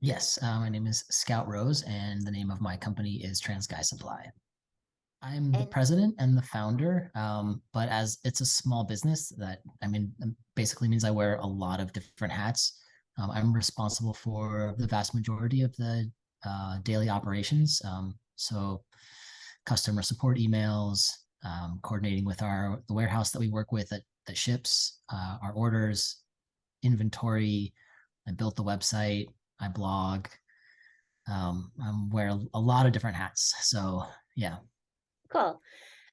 Yes, my name is Scout Rose, and the name of my company is TransGuy Supply. I'm the And president and the founder, but as it's a small business, basically means I wear a lot of different hats. I'm responsible for the vast majority of the daily operations. So customer support emails, coordinating with the warehouse that we work with that ships our orders, inventory. I built the website. I blog. I wear a lot of different hats. So yeah, cool.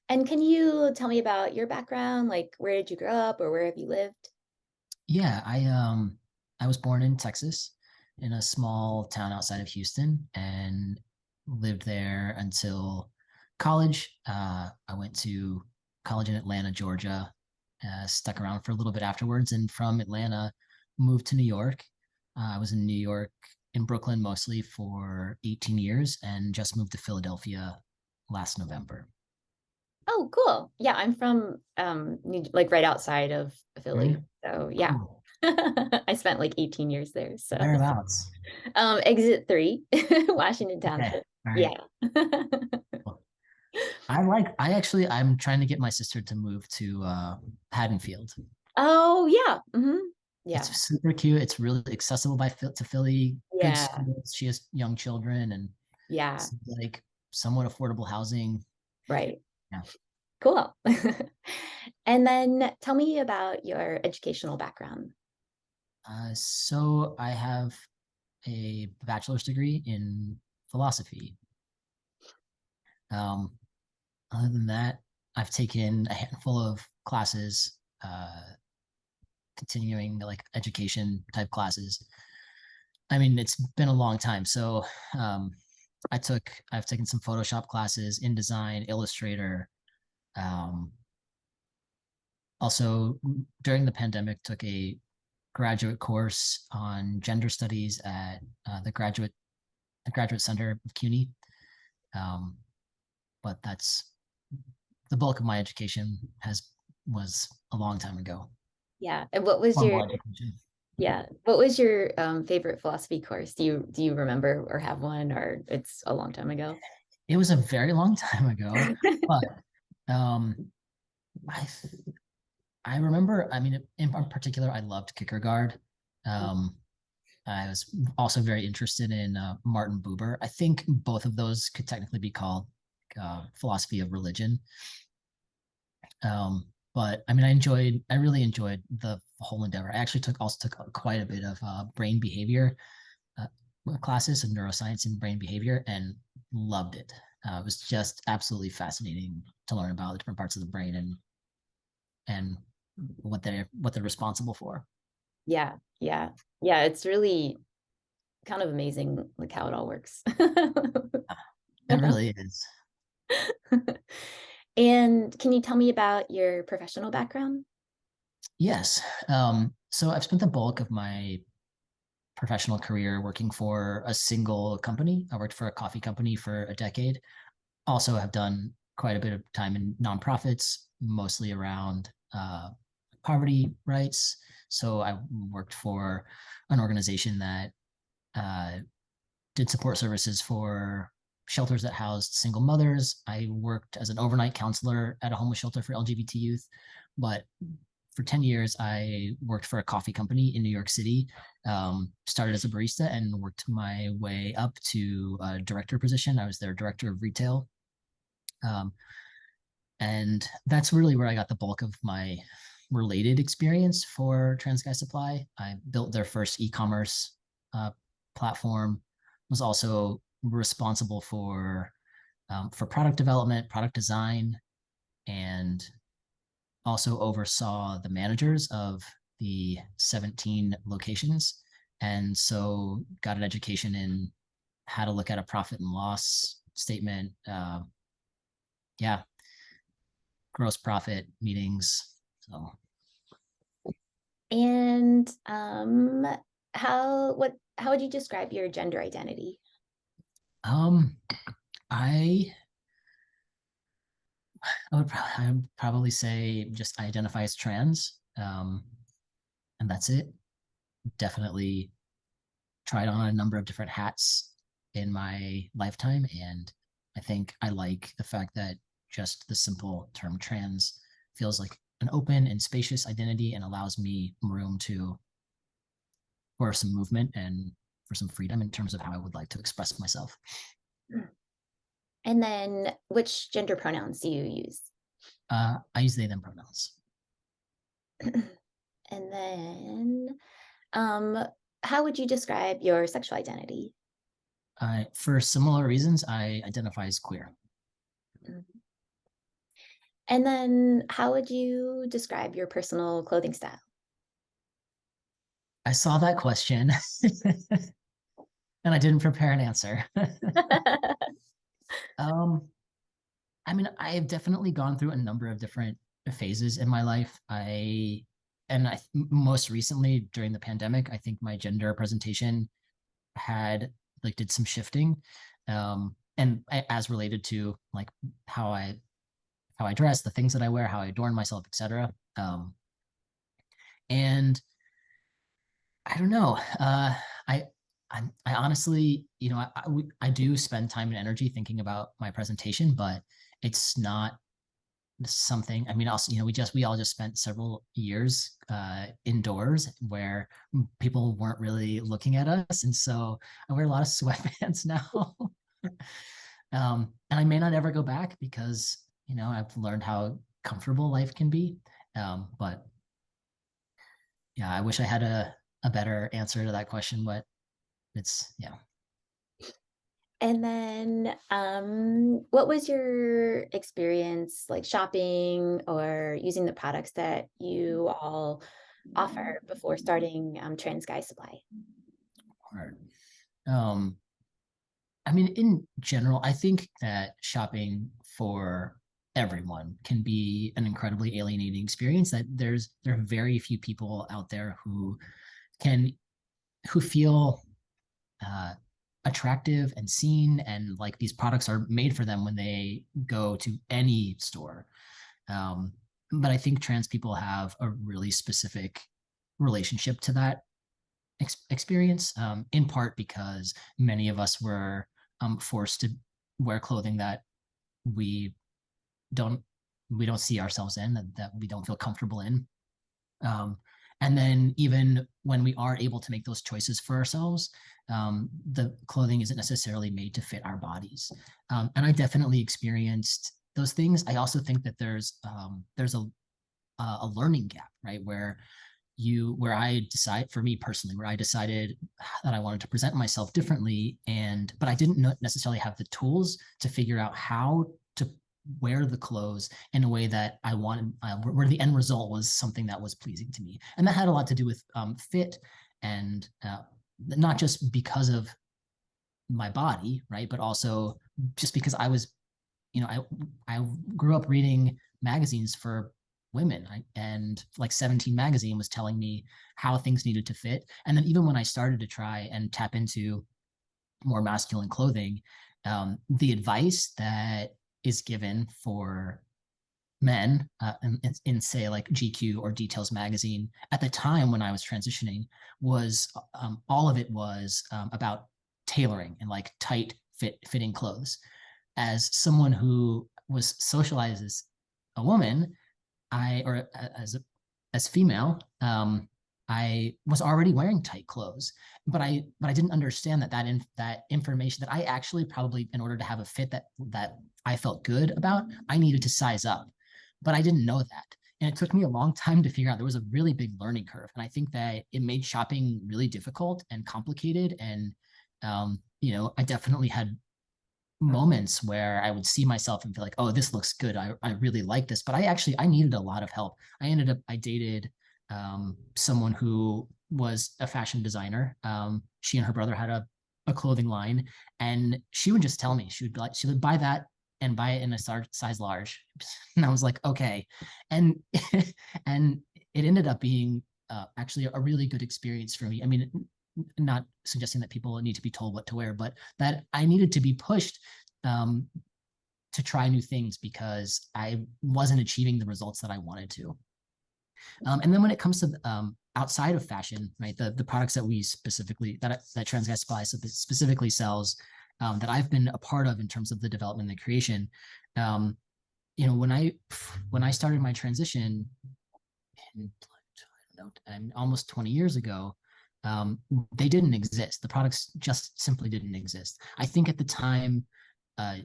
And can you tell me about your background? Like, where did you grow up or where have you lived? yeah. I was born in Texas, in a small town outside of Houston, and lived there until college. I went to college in Atlanta, Georgia. Stuck around for a little bit afterwards, and from Atlanta, moved to New York. I was in New York, in Brooklyn mostly, for 18 years, and just moved to Philadelphia last November. Oh, cool. Yeah, I'm from like right outside of Philly. Mm, So yeah. cool. I spent like 18 years there. So Whereabouts? exit 3, Washington Okay. Township. All right. Yeah. Cool. I'm trying to get my sister to move to Haddonfield. Oh, yeah. It's Yeah. super cute. It's really accessible to Philly. Good Yeah. schools. She has young children and Yeah. seems like somewhat affordable housing. Right. Yeah. Cool. And then tell me about your educational background. So I have a bachelor's degree in philosophy. Um, Other than that, I've taken a handful of classes, continuing like education type classes. It's been a long time. So um, I've taken some Photoshop classes, InDesign, Illustrator. Um, Also, during the pandemic, took a graduate course on gender studies at the Graduate Center of CUNY. Um, but that's the bulk of my education has was a long time ago. Yeah. And what was your Formal education. Yeah. What was your favorite philosophy course? Do you remember or have one or it's a long time ago? It was a very long time ago, but um, I I remember. In particular, I loved Kierkegaard. Um, I was also very interested in Martin Buber. I think both of those could technically be called philosophy of religion. But I really enjoyed the whole endeavor. I actually took quite a bit of brain behavior uh, classes of neuroscience and brain behavior, and loved it. It was just absolutely fascinating to learn about the different parts of the brain and what they're responsible for. Yeah. Yeah. Yeah. It's really kind of amazing like how it all works. It really is. And can you tell me about your professional background? Yes. So I've spent the bulk of my professional career working for a single company. I worked for a coffee company for a decade. Also, have done quite a bit of time in nonprofits, mostly around poverty rights. So I worked for an organization that uh, did support services for shelters that housed single mothers. I worked as an overnight counselor at a homeless shelter for LGBT youth. But for 10 years, I worked for a coffee company in New York City. Started as a barista and worked my way up to a director position. I was their director of retail. Um, and that's really where I got the bulk of my related experience for TransGuy Supply. I built their first e-commerce uh, platform, was also responsible for product development, product design, and also oversaw the managers of the 17 locations. And so got an education in how to look at a profit and loss statement. Yeah, gross profit meetings. So, And how would you describe your gender identity? um, I I would probably say just identify as trans, and that's it. Definitely tried on a number of different hats in my lifetime, and I think I like the fact that just the simple term trans feels like an open and spacious identity and allows me room to for some movement and for some freedom in terms of how I would like to express myself. And then which gender pronouns do you use? I use they them pronouns. And then um, how would you describe your sexual identity? For similar reasons, I identify as queer. Mhm. And then how would you describe your personal clothing style? I saw that question and I didn't prepare an answer. um, I mean, I've definitely gone through a number of different phases in my life. Most recently during the pandemic, I think my gender presentation had like did some shifting, as related to like how I how I dress, the things that I wear, how I adorn myself, etc. And I don't know. I I honestly, I do spend time and energy thinking about my presentation, but it's not something. I mean, also, we all just spent several years indoors where people weren't really looking at us, and so I wear a lot of sweatpants now. And I may not ever go back because I've learned how comfortable life can be. But yeah, I wish I had a better answer to that question, but it's yeah. And then, what was your experience like shopping or using the products that you all offer before starting TransGuy Supply? Hard. Um, I mean, in general, I think that shopping for everyone can be an incredibly alienating experience. That there are very few people out there can who feel uh, attractive and seen, and like these products are made for them when they go to any store. Um, but I think trans people have a really specific relationship to that experience, in part because many of us were forced to wear clothing that we don't we don't see ourselves in, that we don't feel comfortable in. Um, and then even when we are able to make those choices for ourselves, the clothing isn't necessarily made to fit our bodies. And I definitely experienced those things. I also think that there's a learning gap, right? Where I decide, for me personally, where I decided that I wanted to present myself differently, but I didn't necessarily have the tools to figure out how to wear the clothes in a way that I wanted, where the end result was something that was pleasing to me. And that had a lot to do with fit, and not just because of my body, right? But also just because I grew up reading magazines for women, and like 17 magazine was telling me how things needed to fit. And then even when I started to try and tap into more masculine clothing, the advice that is given for men in say like GQ or Details magazine at the time when I was transitioning was all of it was about tailoring and like tight fitting clothes. As someone who was socialized as a woman, as female, I was already wearing tight clothes, but I didn't understand that information, that I actually probably, in order to have a fit that I felt good about, I needed to size up, but I didn't know that. And it took me a long time to figure out. There was a really big learning curve, and I think that it made shopping really difficult and complicated. And I definitely had moments where I would see myself and feel like, oh, this looks good. I really like this. But I needed a lot of help. I dated someone who was a fashion designer. She and her brother had a clothing line, and she would just tell me, she would buy that and buy it in a size large. And I was like, okay. And and it ended up being actually a really good experience for me. I mean, not suggesting that people need to be told what to wear, but that I needed to be pushed um, to try new things because I wasn't achieving the results that I wanted to. And then when it comes to outside of fashion, right, the products that we specifically that TransGuy Supply specifically sells, that I've been a part of in terms of the development and the creation. Um, when I started my transition in, I don't know, almost 20 years ago, um, they didn't exist. The products just simply didn't exist. I think at the time, uh,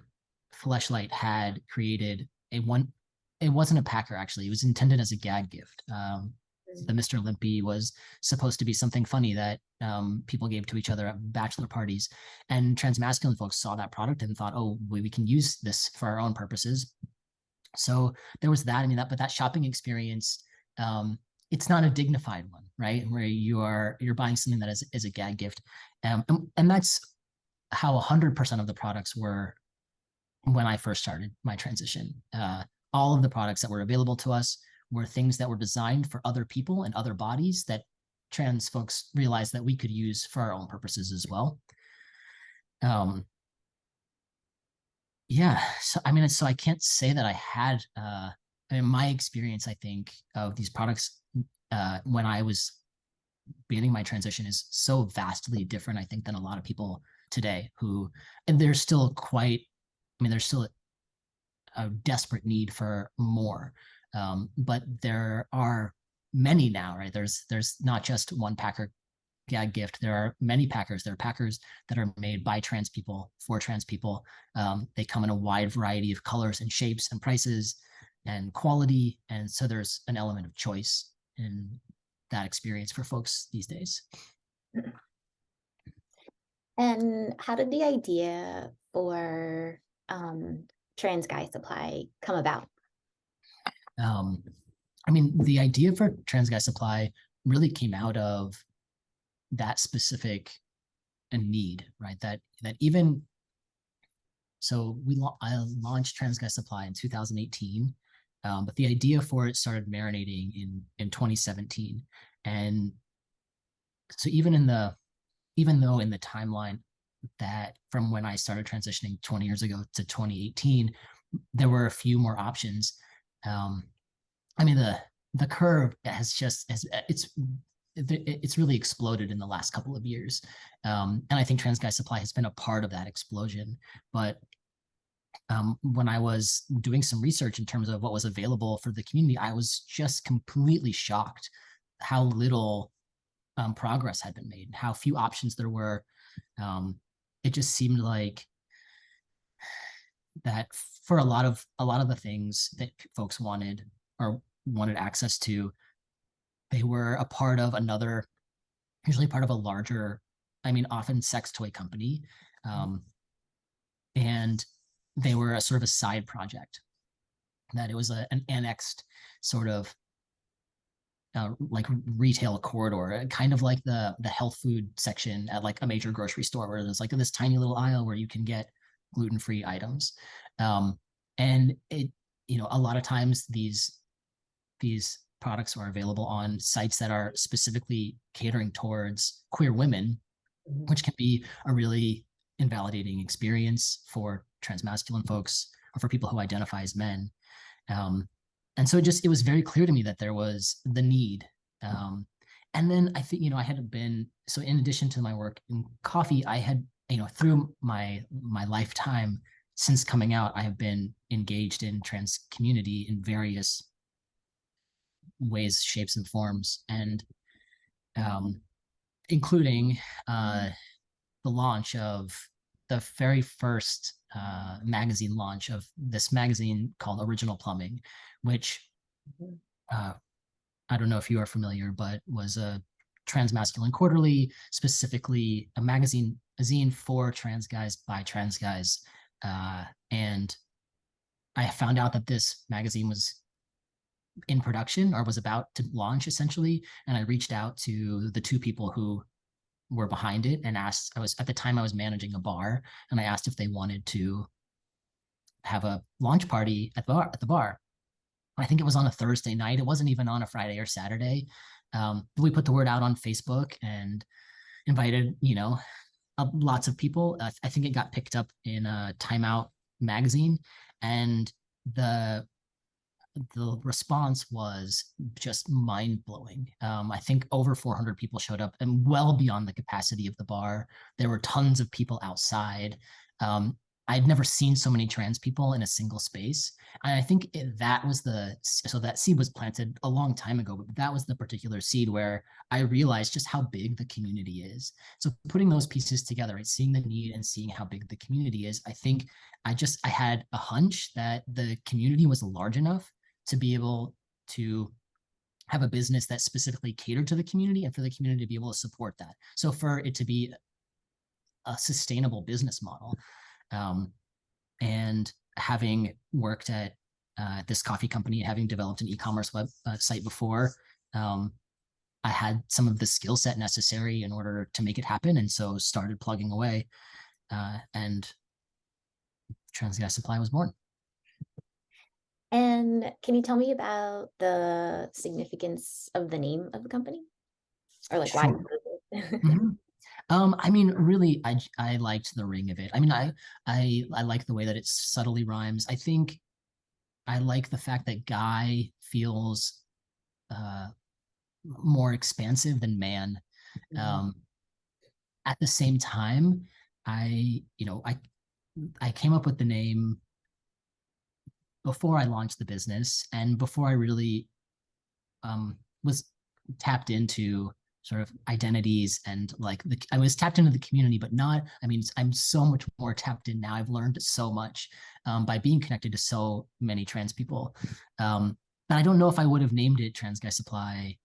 Fleshlight had created a one. It wasn't a packer actually. It was intended as a gag gift. The Mr. Limpy was supposed to be something funny that people gave to each other at bachelor parties, and transmasculine folks saw that product and thought, "Oh, we can use this for our own purposes." So there was that. I mean, but that shopping experience, um, it's not a dignified one, right? Where you're buying something that is a gag gift, and that's how 100% of the products were when I first started my transition. All of the products that were available to us were things that were designed for other people and other bodies that trans folks realized that we could use for our own purposes as well. Um, yeah, so I mean, so I can't say that I had. I mean, my experience, I think, of these products when I was beginning my transition is so vastly different, I think, than a lot of people today and they're still quite, I mean, there's still a desperate need for more. But there are many now, right? There's not just one packer gag gift. There are many packers. There are packers that are made by trans people for trans people. They come in a wide variety of colors and shapes and prices and quality. And so there's an element of choice in that experience for folks these days. And how did the idea for TransGuy Supply come about? Um, I mean, the idea for TransGuy Supply really came out of that specific need, right? That even so, I launched TransGuy Supply in 2018, but the idea for it started marinating in 2017, and so even though in the timeline that from when I started transitioning 20 years ago to 2018, there were a few more options. I mean, the curve has it's really exploded in the last couple of years, and I think TransGuy Supply has been a part of that explosion. But when I was doing some research in terms of what was available for the community, I was just completely shocked how little progress had been made, how few options there were. It just seemed like that for a lot of the things that folks wanted or wanted access to, they were a part of another, usually part of a larger, I mean, often sex toy company, and they were a sort of a side project. That it was an annexed sort of like retail corridor, kind of like the health food section at like a major grocery store, where there's like this tiny little aisle where you can get gluten-free items. And it, a lot of times these products are available on sites that are specifically catering towards queer women, which can be a really invalidating experience for transmasculine folks or for people who identify as men. And so it was very clear to me that there was the need. And then I think, I had been, so in addition to my work in coffee, I had, through my lifetime since coming out, I have been engaged in trans community in various ways, shapes, and forms, and including the launch of the very first magazine launch of this magazine called Original Plumbing, which I don't know if you are familiar, but was a transmasculine quarterly, specifically a magazine, a zine for trans guys by trans guys. And I found out that this magazine was in production or was about to launch essentially. And I reached out to the two people who were behind it and asked, at the time I was managing a bar, and I asked if they wanted to have a launch party at the bar. I think it was on a Thursday night. It wasn't even on a Friday or Saturday. We put the word out on Facebook and invited, lots of people. I think it got picked up in a Time Out magazine, and the the response was just mind blowing. I think over 400 people showed up, and well beyond the capacity of the bar. There were tons of people outside. Um, I'd never seen so many trans people in a single space. And I think that was so that seed was planted a long time ago, but that was the particular seed where I realized just how big the community is. So putting those pieces together, right, seeing the need and seeing how big the community is, I think I had a hunch that the community was large enough to be able to have a business that specifically catered to the community and for the community to be able to support that. So for it to be a sustainable business model, and having worked at this coffee company, having developed an e-commerce website before, I had some of the skill set necessary in order to make it happen, and so started plugging away, and TransGuy Supply was born. And can you tell me about the significance of the name of the company, or like why? Sure. Mm-hmm. I mean, really, I liked the ring of it. I mean, I like the way that it subtly rhymes. I think I like the fact that guy feels more expansive than man. Um, at the same time, I came up with the name before I launched the business and before I really was tapped into sort of identities and like I was tapped into the community, but not, I mean, I'm so much more tapped in now. I've learned so much by being connected to so many trans people. But I don't know if I would have named it TransGuy Supply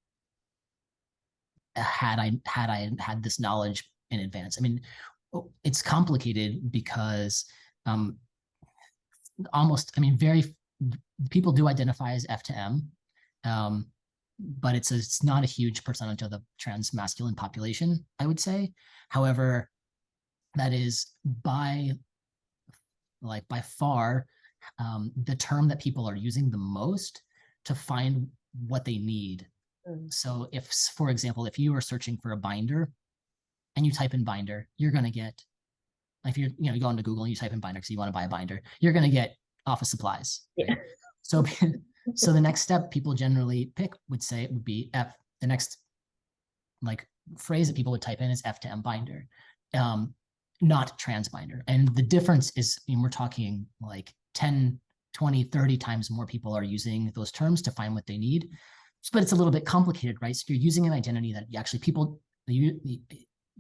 had I had this knowledge in advance. I mean, it's complicated because um, I mean, very people do identify as F to M, but it's not a huge percentage of the trans masculine population, I would say. However, that is by far the term that people are using the most to find what they need. So if, for example, if you are searching for a binder and you type in binder, you're going to get, if you go into Google and you type in binder because you want to buy a binder, you're going to get office supplies. Right? Yeah. So, so the next step people generally would be F. The next like phrase that people would type in is F to M binder, not trans binder. And the difference is, I mean, we're talking like 10, 20, 30 times more people are using those terms to find what they need. But it's a little bit complicated, right? So you're using an identity that actually people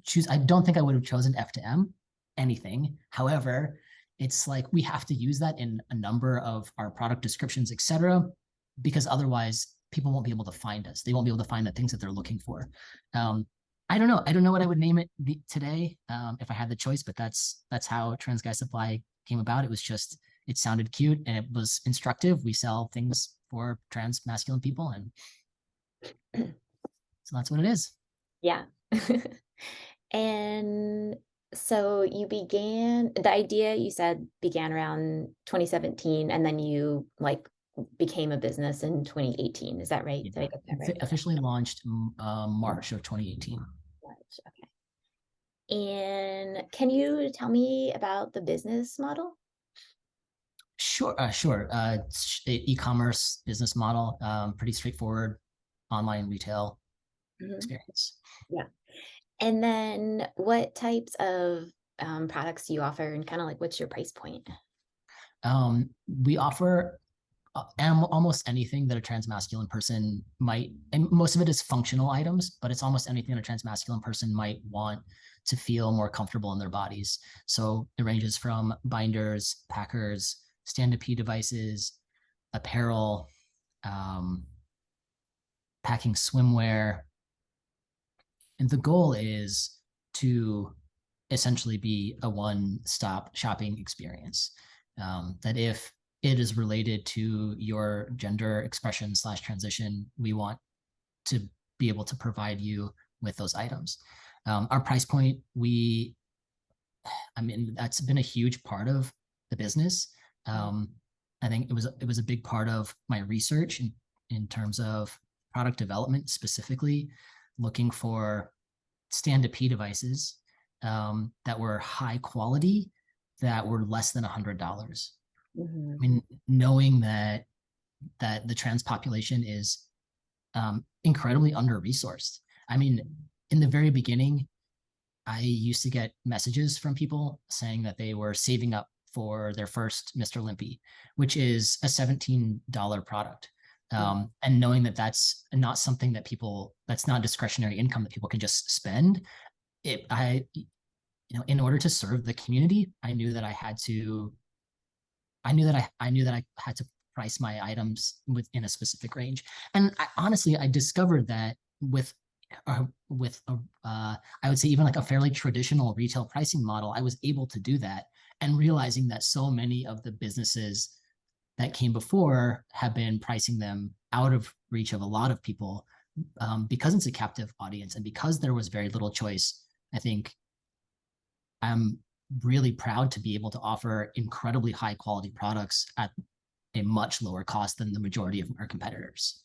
choose. I don't think I would have chosen F to M anything. However, it's like we have to use that in a number of our product descriptions, et cetera, because otherwise people won't be able to find us. They won't be able to find the things that they're looking for. I don't know. I don't know what I would name it today if I had the choice, but that's how TransGuy Supply came about. It was just, it sounded cute and it was instructive. We sell things for trans masculine people, and so that's what it is. Yeah. And so the idea you said began around 2017, and then you like became a business in 2018. Is that right? Yeah. Did I get that right? Officially launched March of 2018. March, okay. And can you tell me about the business model? Sure. E-commerce business model, pretty straightforward online retail experience. Yeah. And then what types of products do you offer, and kind of like what's your price point? We offer almost anything that a transmasculine person might, and most of it is functional items, but it's almost anything that a transmasculine person might want to feel more comfortable in their bodies. So it ranges from binders, packers, stand-up devices, apparel, packing swimwear. And the goal is to essentially be a one-stop shopping experience. That if it is related to your gender expression / transition, we want to be able to provide you with those items. Our price point, that's been a huge part of the business. I think it was a big part of my research in terms of product development, specifically looking for stand-up devices that were high quality, that were less than $100. I mean, knowing that that the trans population is incredibly under-resourced. I mean, in the very beginning, I used to get messages from people saying that they were saving up for their first Mr. Limpy, which is a $17 product. And knowing that that's not something that that's not discretionary income that people can just spend. In order to serve the community, I knew that I had to price my items within a specific range. And honestly, I discovered that I would say even like a fairly traditional retail pricing model, I was able to do that, and realizing that so many of the businesses that came before have been pricing them out of reach of a lot of people, because it's a captive audience and because there was very little choice. I think I'm really proud to be able to offer incredibly high quality products at a much lower cost than the majority of our competitors.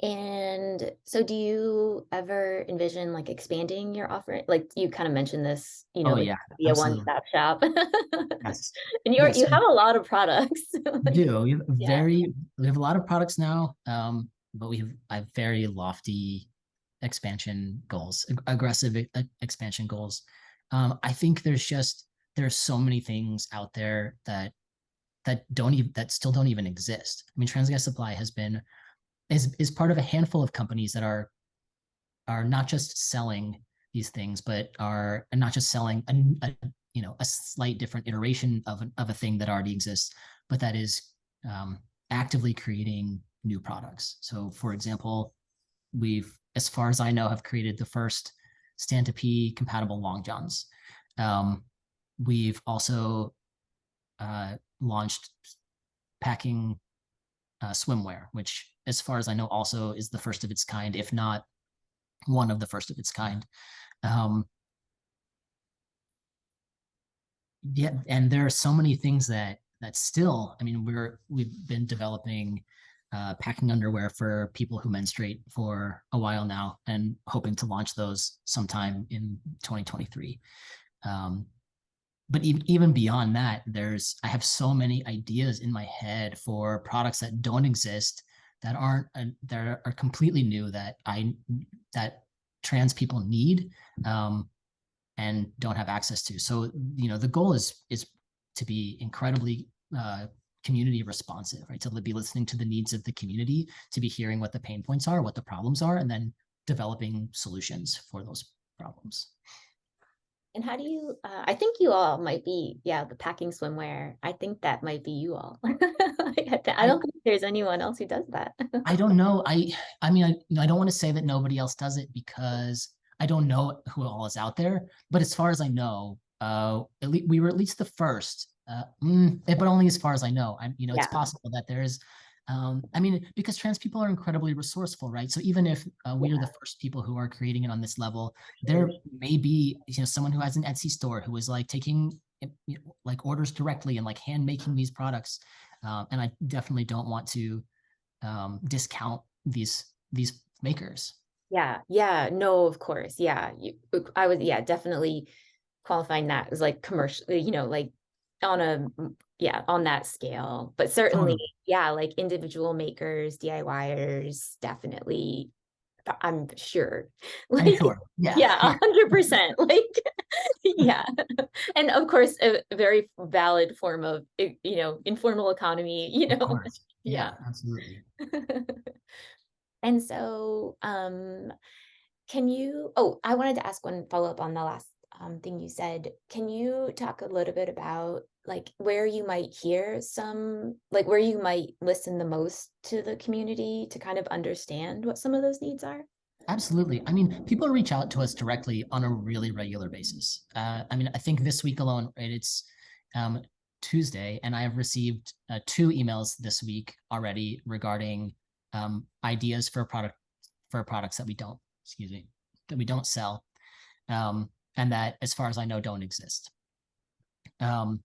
And so do you ever envision like expanding your offering? Like you kind of mentioned this, Oh like yeah, be a absolutely. one-stop shop. Yes. And you Yes, have a lot of products. we Like, do. yeah. We have a lot of products now, but I have very lofty expansion goals, aggressive expansion goals. I think there's so many things out there that still don't even exist. I mean, TransGuy Supply is part of a handful of companies that are not just selling these things, but are not just selling a slight different iteration of a thing that already exists, but that is actively creating new products. So, for example, as far as I know, have created the first stand-to-pee compatible long johns. We've also launched packing swimwear, which, as far as I know, also is the first of its kind, if not one of the first of its kind. Yeah, and there are so many things that still, I mean, we've been developing packing underwear for people who menstruate for a while now, and hoping to launch those sometime in 2023. But even beyond that, I have so many ideas in my head for products that don't exist, that are completely new, that trans people need, and don't have access to. So, the goal is to be incredibly community responsive, right? To be listening to the needs of the community, to be hearing what the pain points are, what the problems are, and then developing solutions for those problems. And how do you, I think you all might be, the packing swimwear. I think that might be you all. I I don't think there's anyone else who does that. I don't know. I mean, I don't want to say that nobody else does it, because I don't know who all is out there. But as far as I know, we were at least the first. But only as far as I know. It's Yeah. possible that there is. I mean, because trans people are incredibly resourceful, right? So even if we are Yeah. the first people who are creating it on this level, Sure. there may be someone who has an Etsy store who is like taking like orders directly and like hand making these products. And I definitely don't want to discount these makers. Yeah. Yeah. No, of course. Yeah. I was, definitely qualifying that as like commercial, like on on that scale. But certainly, Totally. like individual makers, DIYers, definitely, I'm sure. I'm Like, sure. Yeah. yeah, Yeah. 100%. Like, yeah. And of course, a very valid form of, informal economy, Of course. yeah. Yeah, absolutely. And so, I wanted to ask one follow-up on the last thing you said. Can you talk a little bit about like where you might where you might listen the most to the community to kind of understand what some of those needs are? Absolutely. I mean, people reach out to us directly on a really regular basis. I mean, I think this week alone, right? It's um, Tuesday, and I have received 2 emails this week already regarding ideas for products that we don't, excuse me, that we don't sell, and that, as far as I know, don't exist. And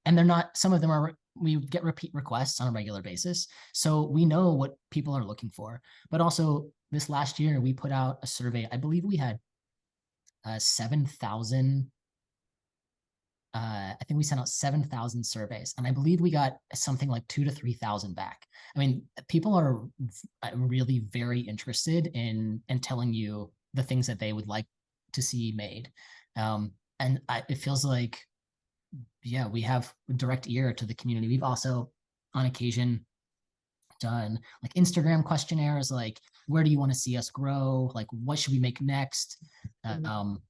they're not. Some of them are. We get repeat requests on a regular basis, so we know what people are looking for. But also, this last year, we put out a survey. I believe we had 7,000 I think we sent out 7,000 surveys, and I believe we got something like 2 to 3,000 back. I mean, people are really very interested in telling you the things that they would like to see made. It feels like, yeah, we have direct ear to the community. We've also, on occasion, done like Instagram questionnaires, like where do you want to see us grow? Like what should we make next? Mhm. Um,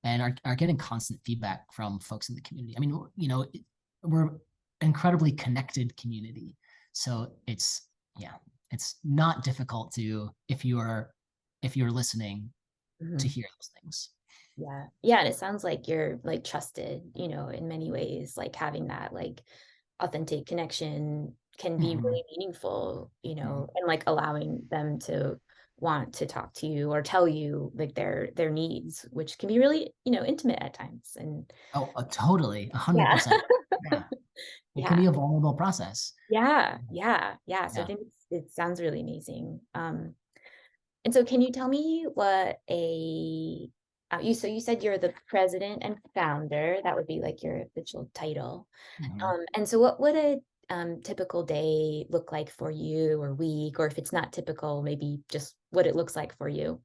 and are getting constant feedback from folks in the community. I mean, we're incredibly connected community. So yeah, it's not difficult to, if you're listening, to Mhm. hear those things. Yeah. Yeah, and it sounds like you're, like, trusted, in many ways, like, having that, like, authentic connection can be Mm-hmm. really meaningful, Mm-hmm. and, like, allowing them to want to talk to you or tell you, like, their needs, which can be really, intimate at times, and Oh, totally, yeah. 100%. Yeah, it can Yeah. be a vulnerable process. Yeah, yeah, yeah, so I Yeah. think it sounds really amazing, and so can you tell me what you said you're the president and founder, that would be, like, your official title. Mhm. And so what would a, typical day look like for you or week, or if it's not typical, maybe just what it looks like for you?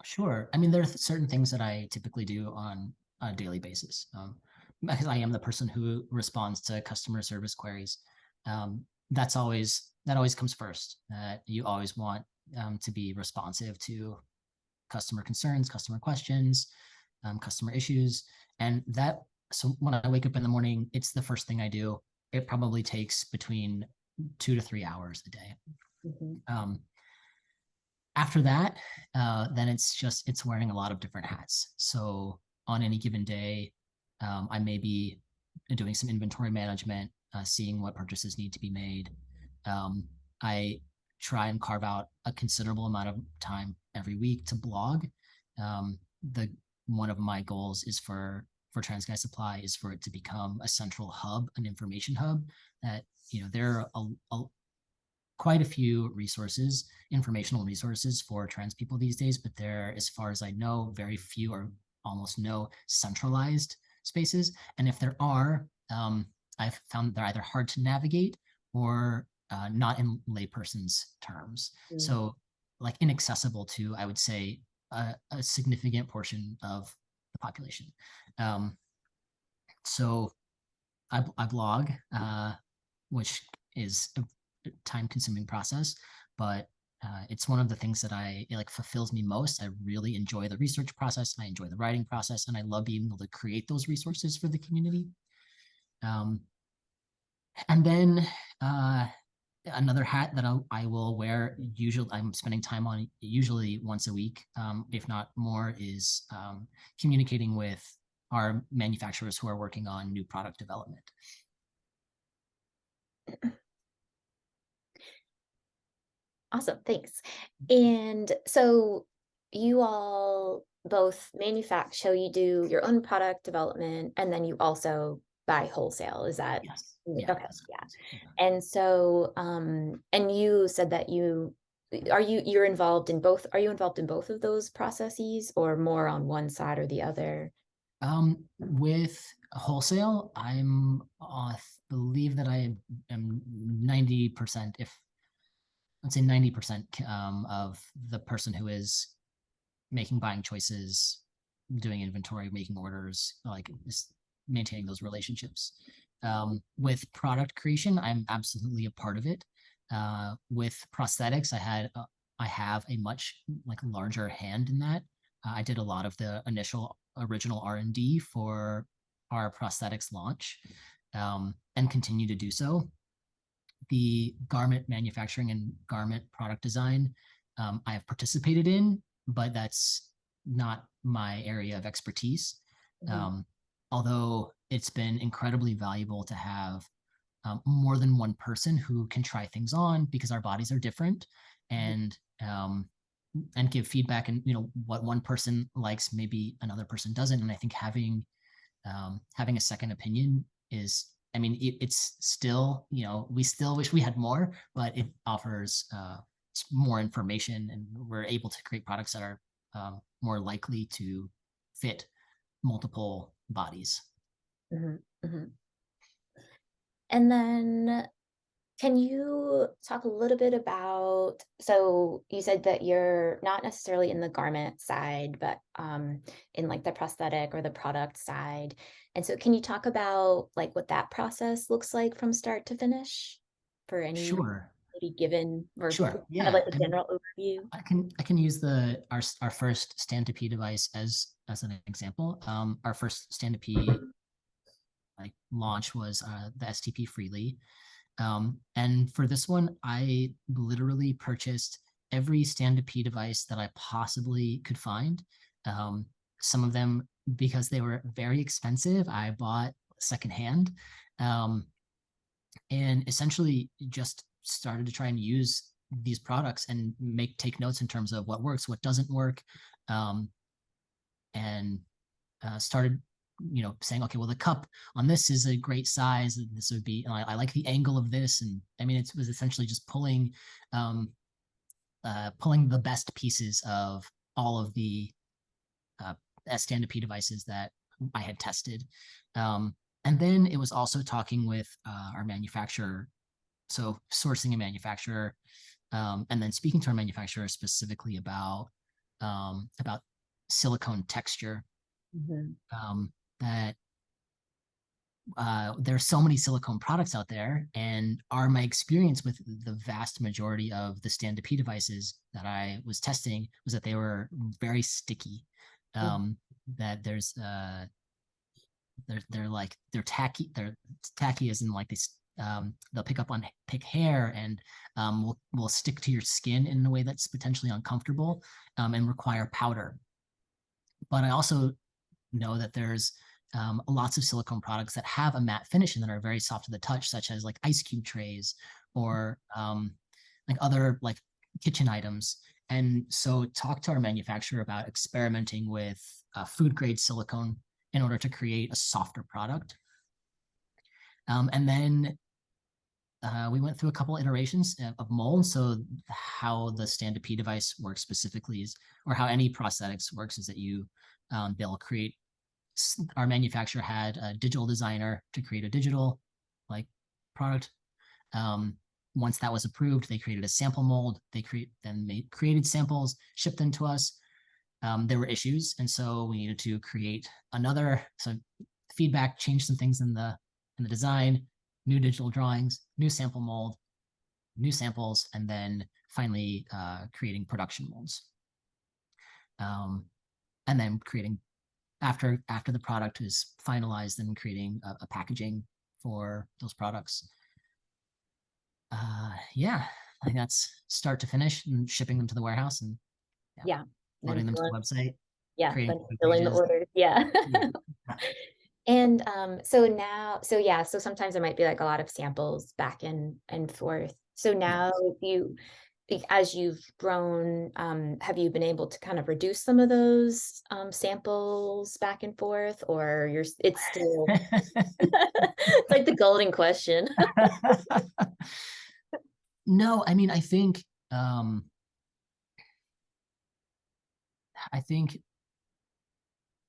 Sure. I mean, there are certain things that I typically do on a daily basis, because I am the person who responds to customer service queries. That always comes first. You always want to be responsive to customer concerns, customer questions, customer issues, and that. So when I wake up in the morning, it's the first thing I do. It probably takes between 2 to 3 hours a day. Mhm, Um, After that, then it's wearing a lot of different hats. So on any given day, I may be doing some inventory management, seeing what purchases need to be made. I try and carve out a considerable amount of time every week to blog. The One of my goals is for TransGuy Supply is for it to become a central hub, an information hub that, there are quite a few resources, informational resources for trans people these days, but there, as far as I know, very few or almost no centralized spaces. And if there are, I've found they're either hard to navigate or not in layperson's terms. mm, So, like inaccessible to, I would say, a significant portion of the population. Um, so I blog, which is a time consuming process, but it's one of the things that it like fulfills me most. I really enjoy the research process. I enjoy the writing process, and I love being able to create those resources for the community. Um, and then uh, another hat that I will wear, usually I'm spending time on usually once a week, if not more, is communicating with our manufacturers who are working on new product development. awesome, thanks. And so you all both manufacture, so you do your own product development, and then you also buy wholesale, is that Yes. Yeah, okay, that's yeah. correct. Yeah. And so, and you said that you're involved in both, are you involved in both of those processes or more on one side or the other? With wholesale, believe that I am 90%, if let's say 90%, of the person who is making buying choices, doing inventory, making orders, like just maintaining those relationships. With product creation, I'm absolutely a part of it. With prosthetics, I have a much like larger hand in that. I did a lot of the initial original R&D for our prosthetics launch, and continue to do so. The garment manufacturing and garment product design, I have participated in, but that's not my area of expertise. Mhm, Um, Although it's been incredibly valuable to have more than one person who can try things on, because our bodies are different, mhm. and give feedback, and what one person likes maybe another person doesn't. And I think having a second opinion is, I mean, it's still, we still wish we had more, but it offers more information, and we're able to create products that are more likely to fit multiple bodies. Mhm, mhm. And then can you talk a little bit about, so you said that you're not necessarily in the garment side, but in like the prosthetic or the product side. And so can you talk about like what that process looks like from start to finish for any Sure. maybe given or Sure. kind of Yeah. like a general overview? I can use our first stand-to-P device as an example. Our first stand-to-P like launch was the STP Freely. And for this one, I literally purchased every stand-to-P device that I possibly could find. Um, some of them, because they were very expensive, I bought secondhand, um, and essentially just started to try and use these products and take notes in terms of what works, what doesn't work, um, and started saying, okay, well, the cup on this is a great size, and this would be, I like the angle of this. And I mean, it was essentially just um, pulling the best pieces of all of the uh, stand-up devices that I had tested. And then it was also talking with our manufacturer, so sourcing a manufacturer, and then speaking to our manufacturer specifically about silicone texture, Mhm. that there's so many silicone products out there, and my experience with the vast majority of the stand-up devices that I was testing was that they were very sticky. Mhm. Um, that they're tacky. They're tacky as in like this. They'll pick hair and will stick to your skin in a way that's potentially uncomfortable, and require powder. But I also know that there's lots of silicone products that have a matte finish and that are very soft to the touch, such as like ice cube trays or like other like kitchen items. And so talk to our manufacturer about experimenting with food grade silicone in order to create a softer product. And then we went through a couple iterations of molds. So how the stand-up device works specifically is, or how any prosthetics works, is that they'll create, our manufacturer had a digital designer to create a digital like product. Um, Once that was approved, they created a sample mold. They created samples, shipped them to us. There were issues, and so we needed to create another. So feedback, change some things in the design, new digital drawings, new sample mold, new samples, and then finally creating production molds. And then creating, after the product is finalized, and creating a packaging for those products. Yeah, I think that's start to finish, and shipping them to the warehouse, and yeah, Yeah. And loading them to then the website, yeah, creating then web filling the pages. orders. Yeah. Yeah. And so now, so yeah, so sometimes there might be like a lot of samples back and forth. So now Yes. as you've grown, have you been able to kind of reduce some of those samples back and forth, or it's still it's like the golden question. No, I mean, um, I think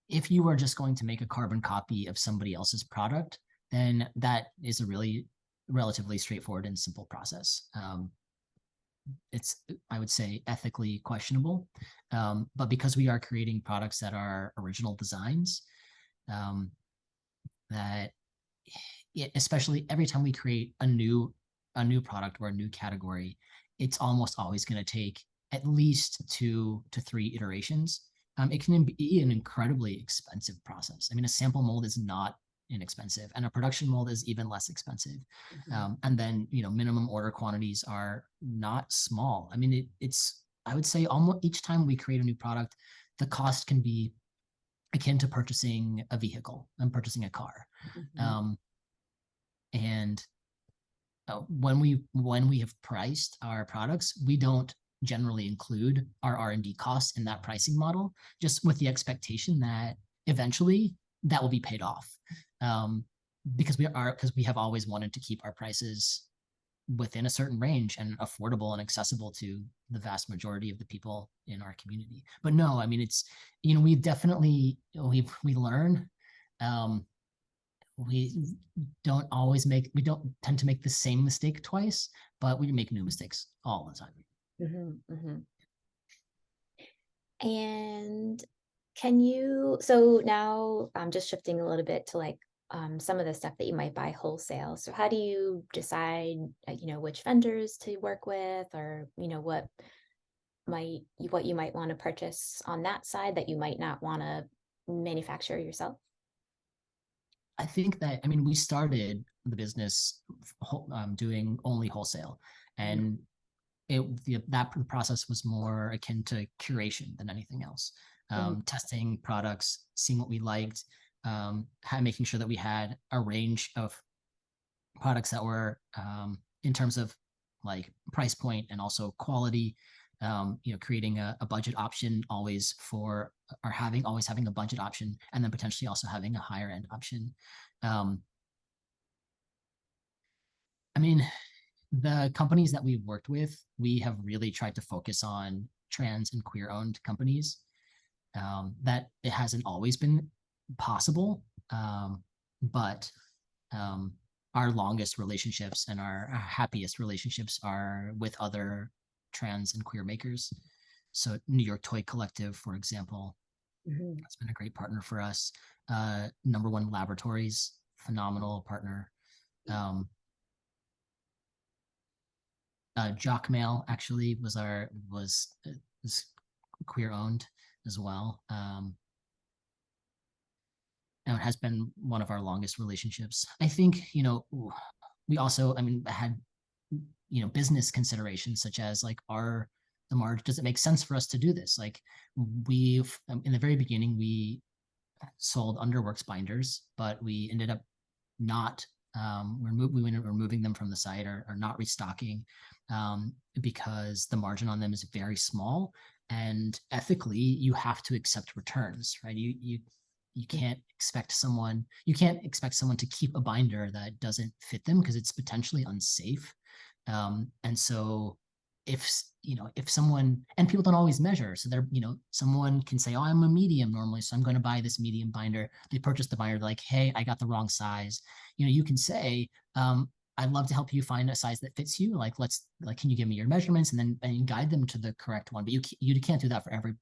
if you are just going to make a carbon copy of somebody else's product, then that is a really relatively straightforward and simple process. It's, I would say, ethically questionable, but because we are creating products that are original designs, um, that especially every time we create a new product or a new category, it's almost always going to take at least 2 to 3 iterations. It can be an incredibly expensive process. I mean, a sample mold is not inexpensive, and a production mold is even less expensive. Mhm. And then minimum order quantities are not small. I mean, it's, I would say, almost each time we create a new product, the cost can be akin to purchasing a vehicle and purchasing a car. Mhm. Um, and when we have priced our products, we don't generally include our R&D costs in that pricing model, just with the expectation that eventually that will be paid off. Um, because we have always wanted to keep our prices within a certain range and affordable and accessible to the vast majority of the people in our community. But no, I mean, it's, we definitely, we learn. Um, we we don't tend to make the same mistake twice, but we make new mistakes all the time. Mhm. And can you, so now I'm just shifting a little bit to like some of the stuff that you might buy wholesale. So how do you decide, which vendors to work with, or, what you might want to purchase on that side that you might not want to manufacture yourself? I think that, I mean, we started the business doing only wholesale, Mhm. and that process was more akin to curation than anything else. Mhm. Testing products, seeing what we liked, making sure that we had a range of products that were, in terms of like price point and also quality. Creating a budget option always for, or having always having a budget option, and then potentially also having a higher end option. Um, I mean, the companies that we've worked with, we have really tried to focus on trans and queer owned companies. That it hasn't always been possible, but um, our longest relationships and our happiest relationships are with other trans and queer makers. So New York Toy Collective, for example, Mhm. has been a great partner for us. Number One Laboratories, phenomenal partner. Um, Jockmail actually was queer owned as well. And it has been one of our longest relationships. I think, we also, I mean, had, business considerations such as like, the margin, does it make sense for us to do this? Like, we've, in the very beginning, we sold Underworks binders, but we ended up not, we ended up removing them from the site, or not restocking, because the margin on them is very small, and ethically you have to accept returns, right? You can't expect someone to keep a binder that doesn't fit them, because it's potentially unsafe. And so if someone, and people don't always measure, so someone can say, oh, I'm a medium normally, so I'm going to buy this medium binder. They purchase the binder, like, hey, I got the wrong size. You can say, I'd love to help you find a size that fits you. Like, can you give me your measurements, and then guide them to the correct one. But you can't do that for every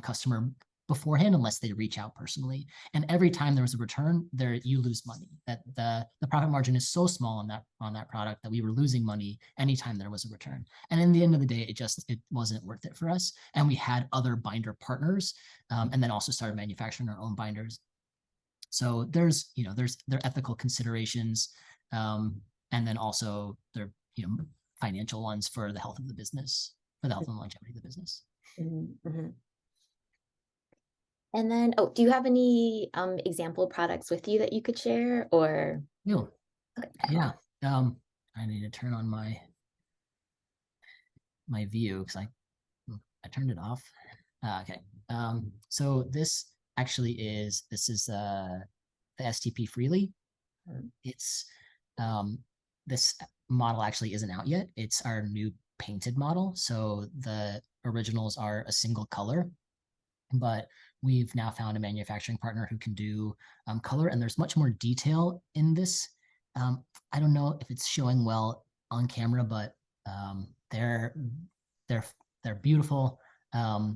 customer beforehand, unless they reach out personally. And every time there was a return, you lose money. That the profit margin is so small on that product that we were losing money anytime there was a return. And in the end of the day, it wasn't worth it for us. And we had other binder partners, and then also started manufacturing our own binders. So there are ethical considerations, and then also there financial ones for the health of the business, for the health and longevity of the business. Mhm. Mhm. And then, oh, do you have any example products with you that you could share, or? No, Okay. yeah. I need to turn on my view, because I turned it off. Okay. So this is the STP Freely. It's um, this model actually isn't out yet. It's our new painted model. So the originals are a single color, but we've now found a manufacturing partner who can do color, and there's much more detail in this. I don't know if it's showing well on camera, but they're they're beautiful.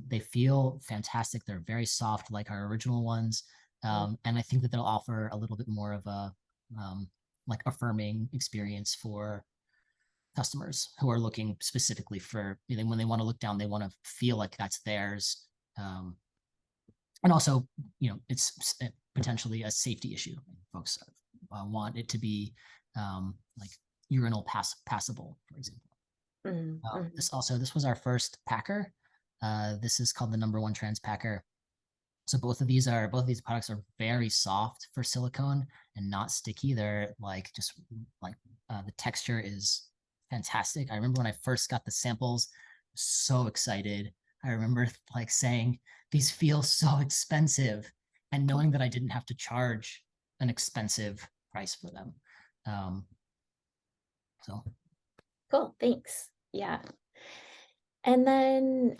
They feel fantastic. They're very soft, like our original ones, and I think that they'll offer a little bit more of a, um, like, affirming experience for customers who are looking specifically for, when they want to look down, they want to feel like that's theirs. And also, it's potentially a safety issue. Folks want it to be, like, urinal passable, for example. Mhm. Mhm. This was our first packer. This is called the Number One Trans Packer. So both of these products are very soft for silicone and not sticky. They're like, just like, the texture is fantastic. I remember when I first got the samples, so excited. I remember like saying, these feel so expensive, and knowing that I didn't have to charge an expensive price for them. Um, so Cool, thanks. Yeah. And then,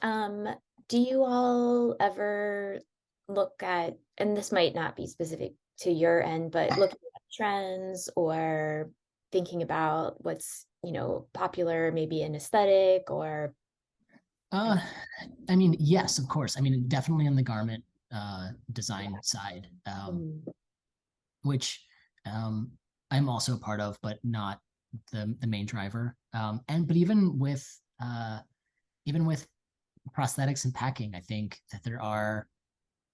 do you all ever look at, and this might not be specific to your end, but looking trends or thinking about what's, popular, maybe an aesthetic or Uh, I mean, yes, of course. I mean, definitely on the garment design side, Mm, which um, I'm also a part of, but not the main driver. And but even with prosthetics and packing, I think that there are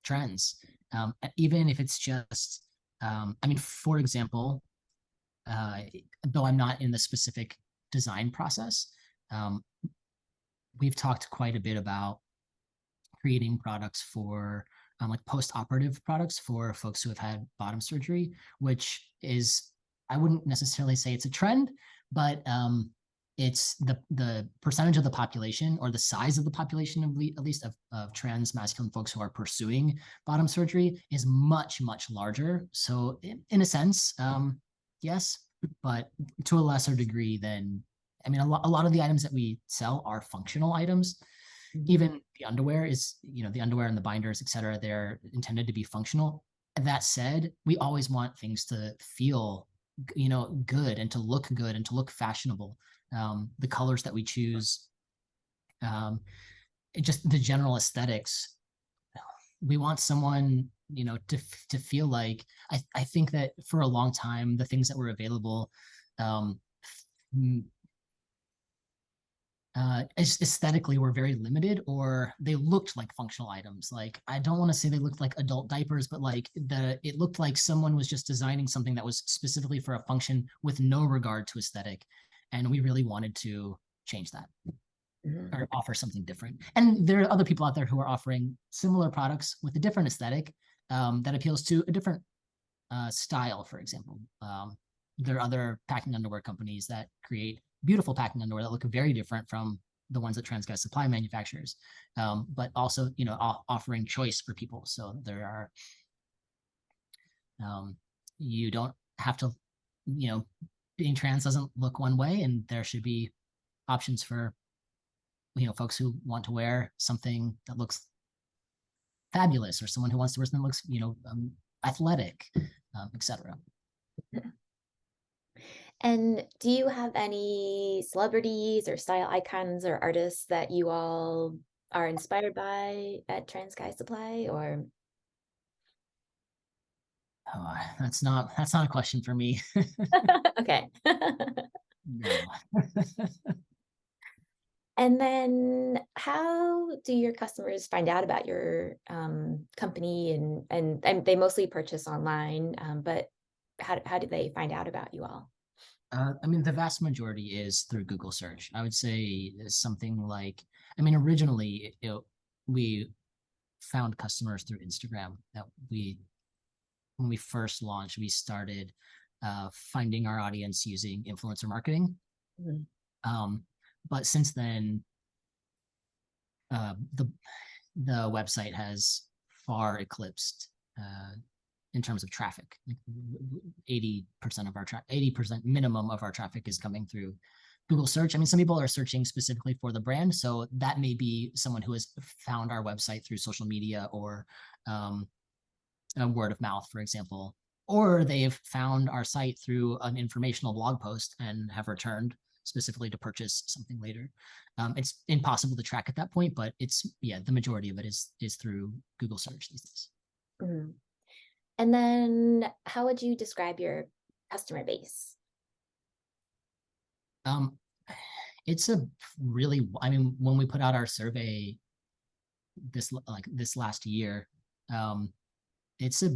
trends. Even if it's just, I mean, for example, uh, though I'm not in the specific design process, um, we've talked quite a bit about creating products for like post-operative products for folks who have had bottom surgery, which is, I wouldn't necessarily say it's a trend, but it's the percentage of the population or the size of the population at least of trans masculine folks who are pursuing bottom surgery is much much larger. So in a sense, yes, but to a lesser degree than, I mean, a lot of the items that we sell are functional items. mhm, Even the underwear is, the underwear and the binders, et cetera, they're intended to be functional. That said, we always want things to feel, good and to look good and to look fashionable. The colors that we choose, um, just the general aesthetics. We want someone, to feel like, I think that for a long time, the things that were available, um, aesthetically were very limited, or they looked like functional items. Like, I don't want to say they looked like adult diapers, but like it looked like someone was just designing something that was specifically for a function with no regard to aesthetic. And we really wanted to change that mhm, or offer something different. And there are other people out there who are offering similar products with a different aesthetic, that appeals to a different style, for example. There are other packing underwear companies that create beautiful packing underwear that look very different from the ones that TransGuy Supply manufactures, but also, offering choice for people. So there are, um, you don't have to, you know, being trans doesn't look one way, and there should be options for, folks who want to wear something that looks fabulous, or someone who wants to wear something that looks, athletic, etc. And do you have any celebrities or style icons or artists that you all are inspired by at TransGuy Supply or Oh, that's not a question for me. okay. No. And then how do your customers find out about your company and they mostly purchase online, but how do they find out about you all? I mean, the vast majority is through Google search. I would say something like, I mean, originally we found customers through Instagram. That when we first launched, we started finding our audience using influencer marketing. Mhm. Um, but since then, uh, the the website has far eclipsed, in terms of traffic. Like 80% of our 80% minimum of our traffic is coming through Google search. I mean, some people are searching specifically for the brand, so that may be someone who has found our website through social media or, um, a word of mouth, for example, or they've found our site through an informational blog post and have returned specifically to purchase something later. It's impossible to track at that point, but it's, yeah, the majority of it is through Google search these days. Mhm. And then how would you describe your customer base? Um, it's a really, I mean, when we put out our survey this last year, um, it's a,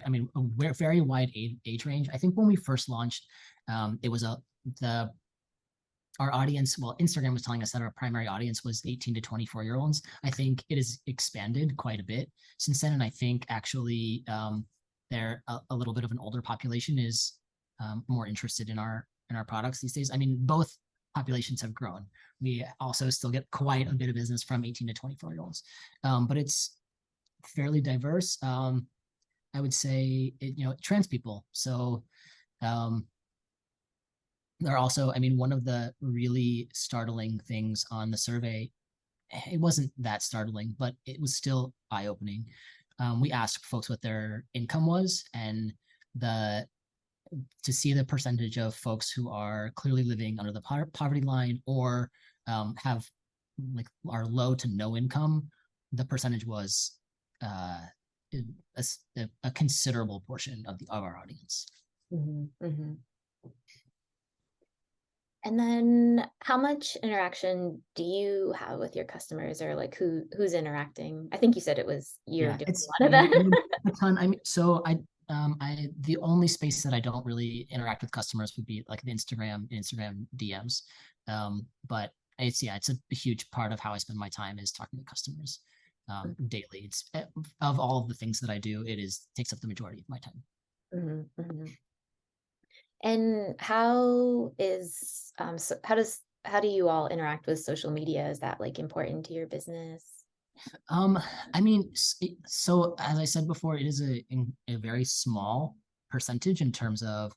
I mean, a very wide age range. I think when we first launched, it was the our audience, well, Instagram was telling us that our primary audience was 18 to 24-year-olds. I think it has expanded quite a bit since then. And I think actually, there a little bit of an older population is, more interested in our products these days. I mean, both populations have grown. We also still get quite a bit of business from 18 to 24-year-olds, but it's fairly diverse. I would say, trans people. So, um, there are also, I mean, one of the really startling things on the survey, it wasn't that startling, but it was still eye-opening. We asked folks what their income was, and the to see the percentage of folks who are clearly living under the poverty line or have like are low to no income, the percentage was uh, a considerable portion of our audience. Mhm, mhm. And then how much interaction do you have with your customers, or like who's interacting? I think you said it was you're Yeah, doing it's a lot of that. a ton. I mean, so I the only space that I don't really interact with customers would be like the Instagram DMs. But it's yeah, it's a huge part of how I spend my time is talking to customers daily. It's of all of the things that I do, it is takes up the majority of my time. Mhm, mhm. And how is so how do you all interact with social media? Is that like important to your business? Um, I mean, so as I said before, it is a very small percentage in terms of,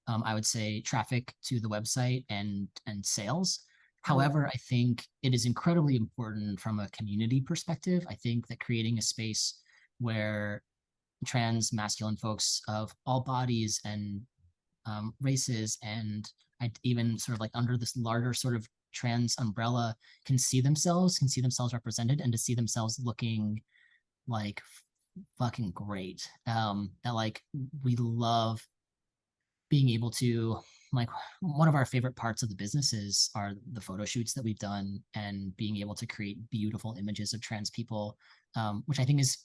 I would say, traffic to the website and sales. Mhm, However, I think it is incredibly important from a community perspective. I think that creating a space where trans masculine folks of all bodies and races and even sort of like under this larger sort of trans umbrella can see themselves represented and to see themselves looking like fucking great. That like we love being able to like one of our favorite parts of the businesses are the photo shoots that we've done and being able to create beautiful images of trans people, which I think is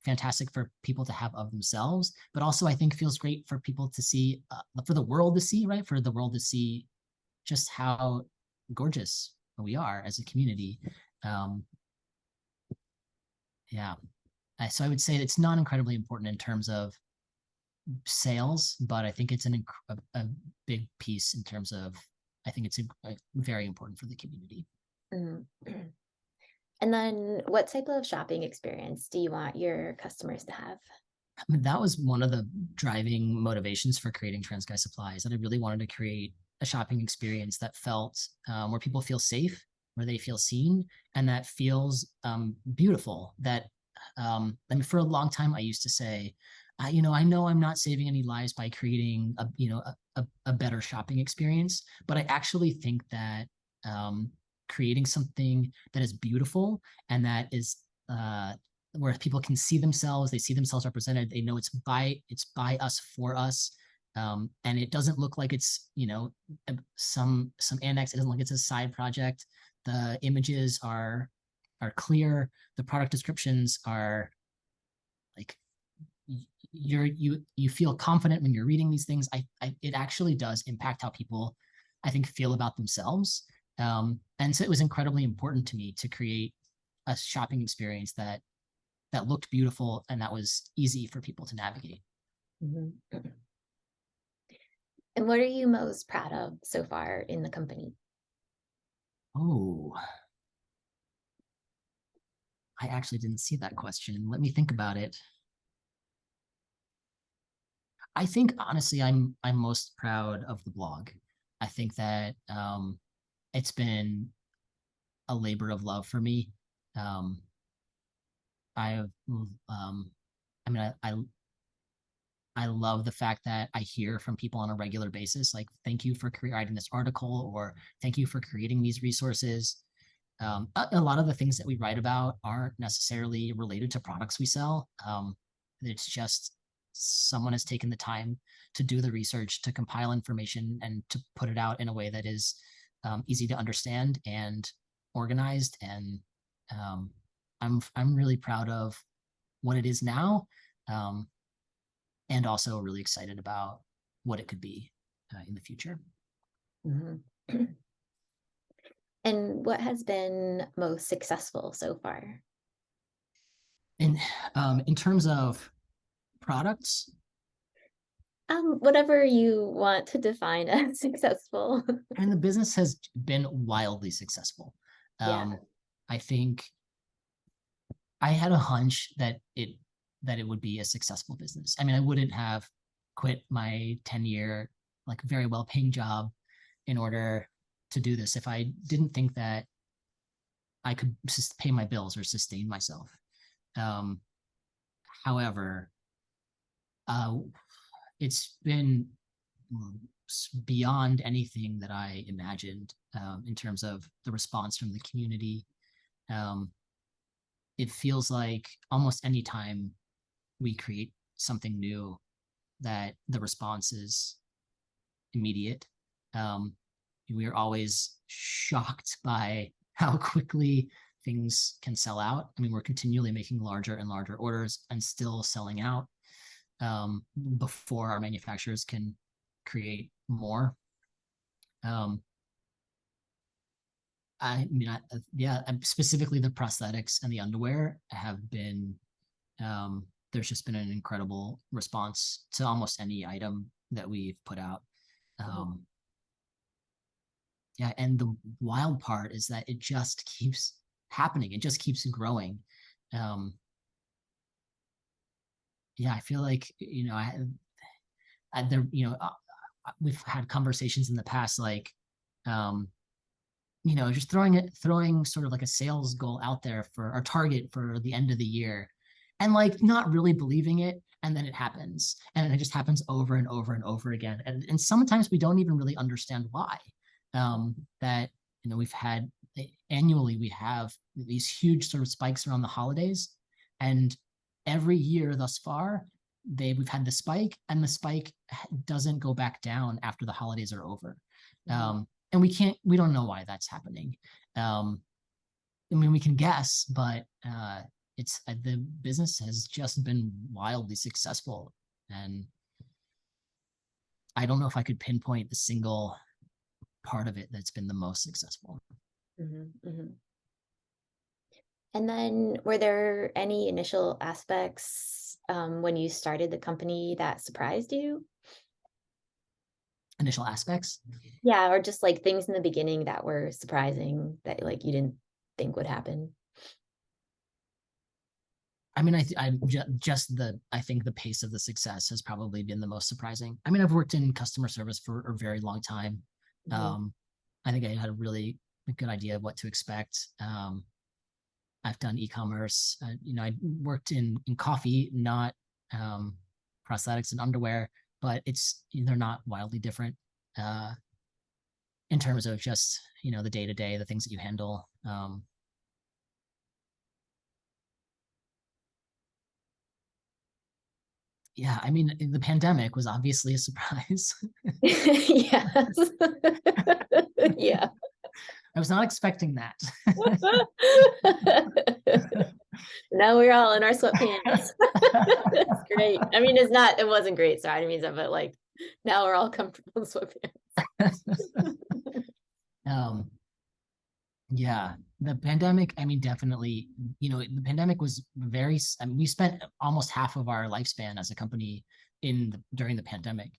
fantastic for people to have of themselves, but also I think feels great for people to see, for the world to see, right? For the world to see just how gorgeous we are as a community. Um, yeah. So I would say it's not incredibly important in terms of sales, but I think it's a big piece in terms of, I think it's very important for the community. mhm. And then what type of shopping experience do you want your customers to have? I mean, that was one of the driving motivations for creating TransGuy Supply is that I really wanted to create a shopping experience that felt where people feel safe, where they feel seen, and that feels beautiful. That I mean, for a long time, I used to say, I know I'm not saving any lives by creating a better shopping experience, but I actually think that creating something that is beautiful and that is where people can see themselves, they see themselves represented, they know it's by us for us, and it doesn't look like it's some annex. It doesn't look like it's a side project. The images are clear. The product descriptions are like you feel confident when you're reading these things. It actually does impact how people, I think, feel about themselves. And so it was incredibly important to me to create a shopping experience that looked beautiful and that was easy for people to navigate. Mhm. And what are you most proud of so far in the company? Oh, I actually didn't see that question. Let me think about it. I think honestly, I'm most proud of the blog. I think that it's been a labor of love for me. Um, I have, I mean, I love the fact that I hear from people on a regular basis, like, thank you for writing this article, or thank you for creating these resources. A lot of the things that we write about aren't necessarily related to products we sell. It's just someone has taken the time to do the research, to compile information, and to put it out in a way that is easy to understand and organized. And um, I'm really proud of what it is now, um, and also really excited about what it could be in the future. Mhm. And what has been most successful so far? And in terms of products, Whatever you want to define as successful. I mean, the business has been wildly successful. Yeah. Um, I think I had a hunch that it would be a successful business. I mean, I wouldn't have quit my 10-year, like very well paying job in order to do this if I didn't think that I could pay my bills or sustain myself. Um, however, uh, it's been beyond anything that I imagined in terms of the response from the community. Um, it feels like almost any time we create something new, that the response is immediate. Um, we are always shocked by how quickly things can sell out. I mean, we're continually making larger and larger orders and still selling out before our manufacturers can create more. Um, I mean, yeah, specifically the prosthetics and the underwear have been, there's just been an incredible response to almost any item that we've put out. Um, yeah, and the wild part is that it just keeps happening. It just keeps growing. Um, yeah, I feel like, there, we've had conversations in the past, like, um, just throwing sort of like a sales goal out there for our target for the end of the year, and like not really believing it, and then it happens, and it just happens over and over and over again, and sometimes we don't even really understand why. That we've had annually, we have these huge sort of spikes around the holidays, and every year thus far, we've had the spike, and the spike doesn't go back down after the holidays are over. And we don't know why that's happening. I mean, we can guess, but it's the business has just been wildly successful, and I don't know if I could pinpoint the single part of it that's been the most successful. And then were there any initial aspects when you started the company that surprised you? Initial aspects? Yeah, or just like things in the beginning that were surprising that like you didn't think would happen. I mean, I think the pace of the success has probably been the most surprising. I mean, I've worked in customer service for a very long time. I think I had a really good idea of what to expect. I've done e-commerce. I worked in coffee, not prosthetics and underwear, but they're not wildly different in terms of just the day to day, the things that you handle. Yeah, I mean, the pandemic was obviously a surprise. Yes. Yeah. I was not expecting that. Now we're all in our sweatpants. That's great. I mean, it wasn't great, sorry, I didn't mean that, but like now we're all comfortable in sweatpants. Yeah, the pandemic, I mean, definitely, the pandemic was I mean, we spent almost half of our lifespan as a company during the pandemic.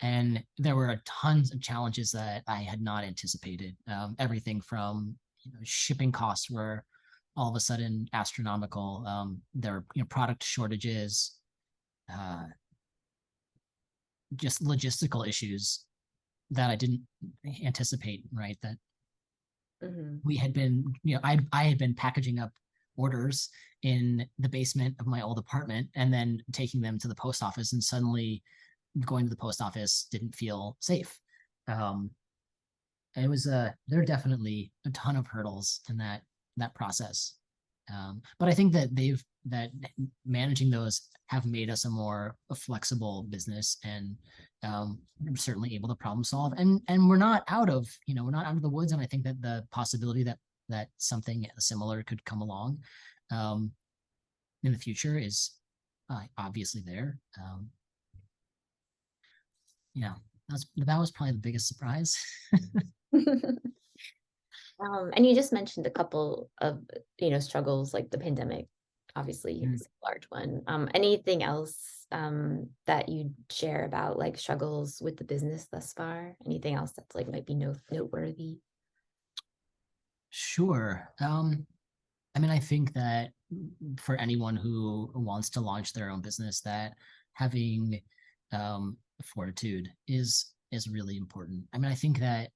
And there were tons of challenges that I had not anticipated. Everything from, shipping costs were all of a sudden astronomical. There were, product shortages, uh, just logistical issues that I didn't anticipate, right? That we had been, I had been packaging up orders in the basement of my old apartment and then taking them to the post office, and suddenly going to the post office didn't feel safe. Um, it was there are definitely a ton of hurdles in that process. But I think that managing those have made us a flexible business, and we're certainly able to problem solve. And we're not out of the woods. And I think that the possibility that something similar could come along in the future is obviously there. Yeah, that was probably the biggest surprise. And you just mentioned a couple of, struggles like the pandemic, obviously is a large one. Anything else that you'd share about like struggles with the business thus far? Anything else that's like might be noteworthy? Sure. I mean, I think that for anyone who wants to launch their own business, that having fortitude is really important. I mean, I think that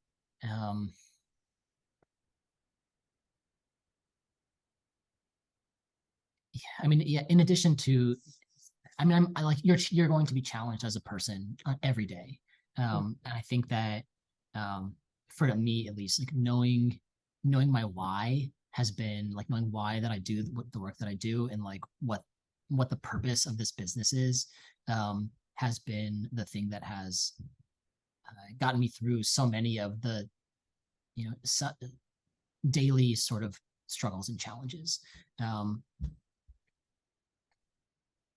I mean, yeah, in addition to I mean, I like you're going to be challenged as a person every day. And I think that for me at least, like knowing my why has been like knowing why that I do the work that I do and like what the purpose of this business is has been the thing that has gotten me through so many of the daily sort of struggles and challenges. Um,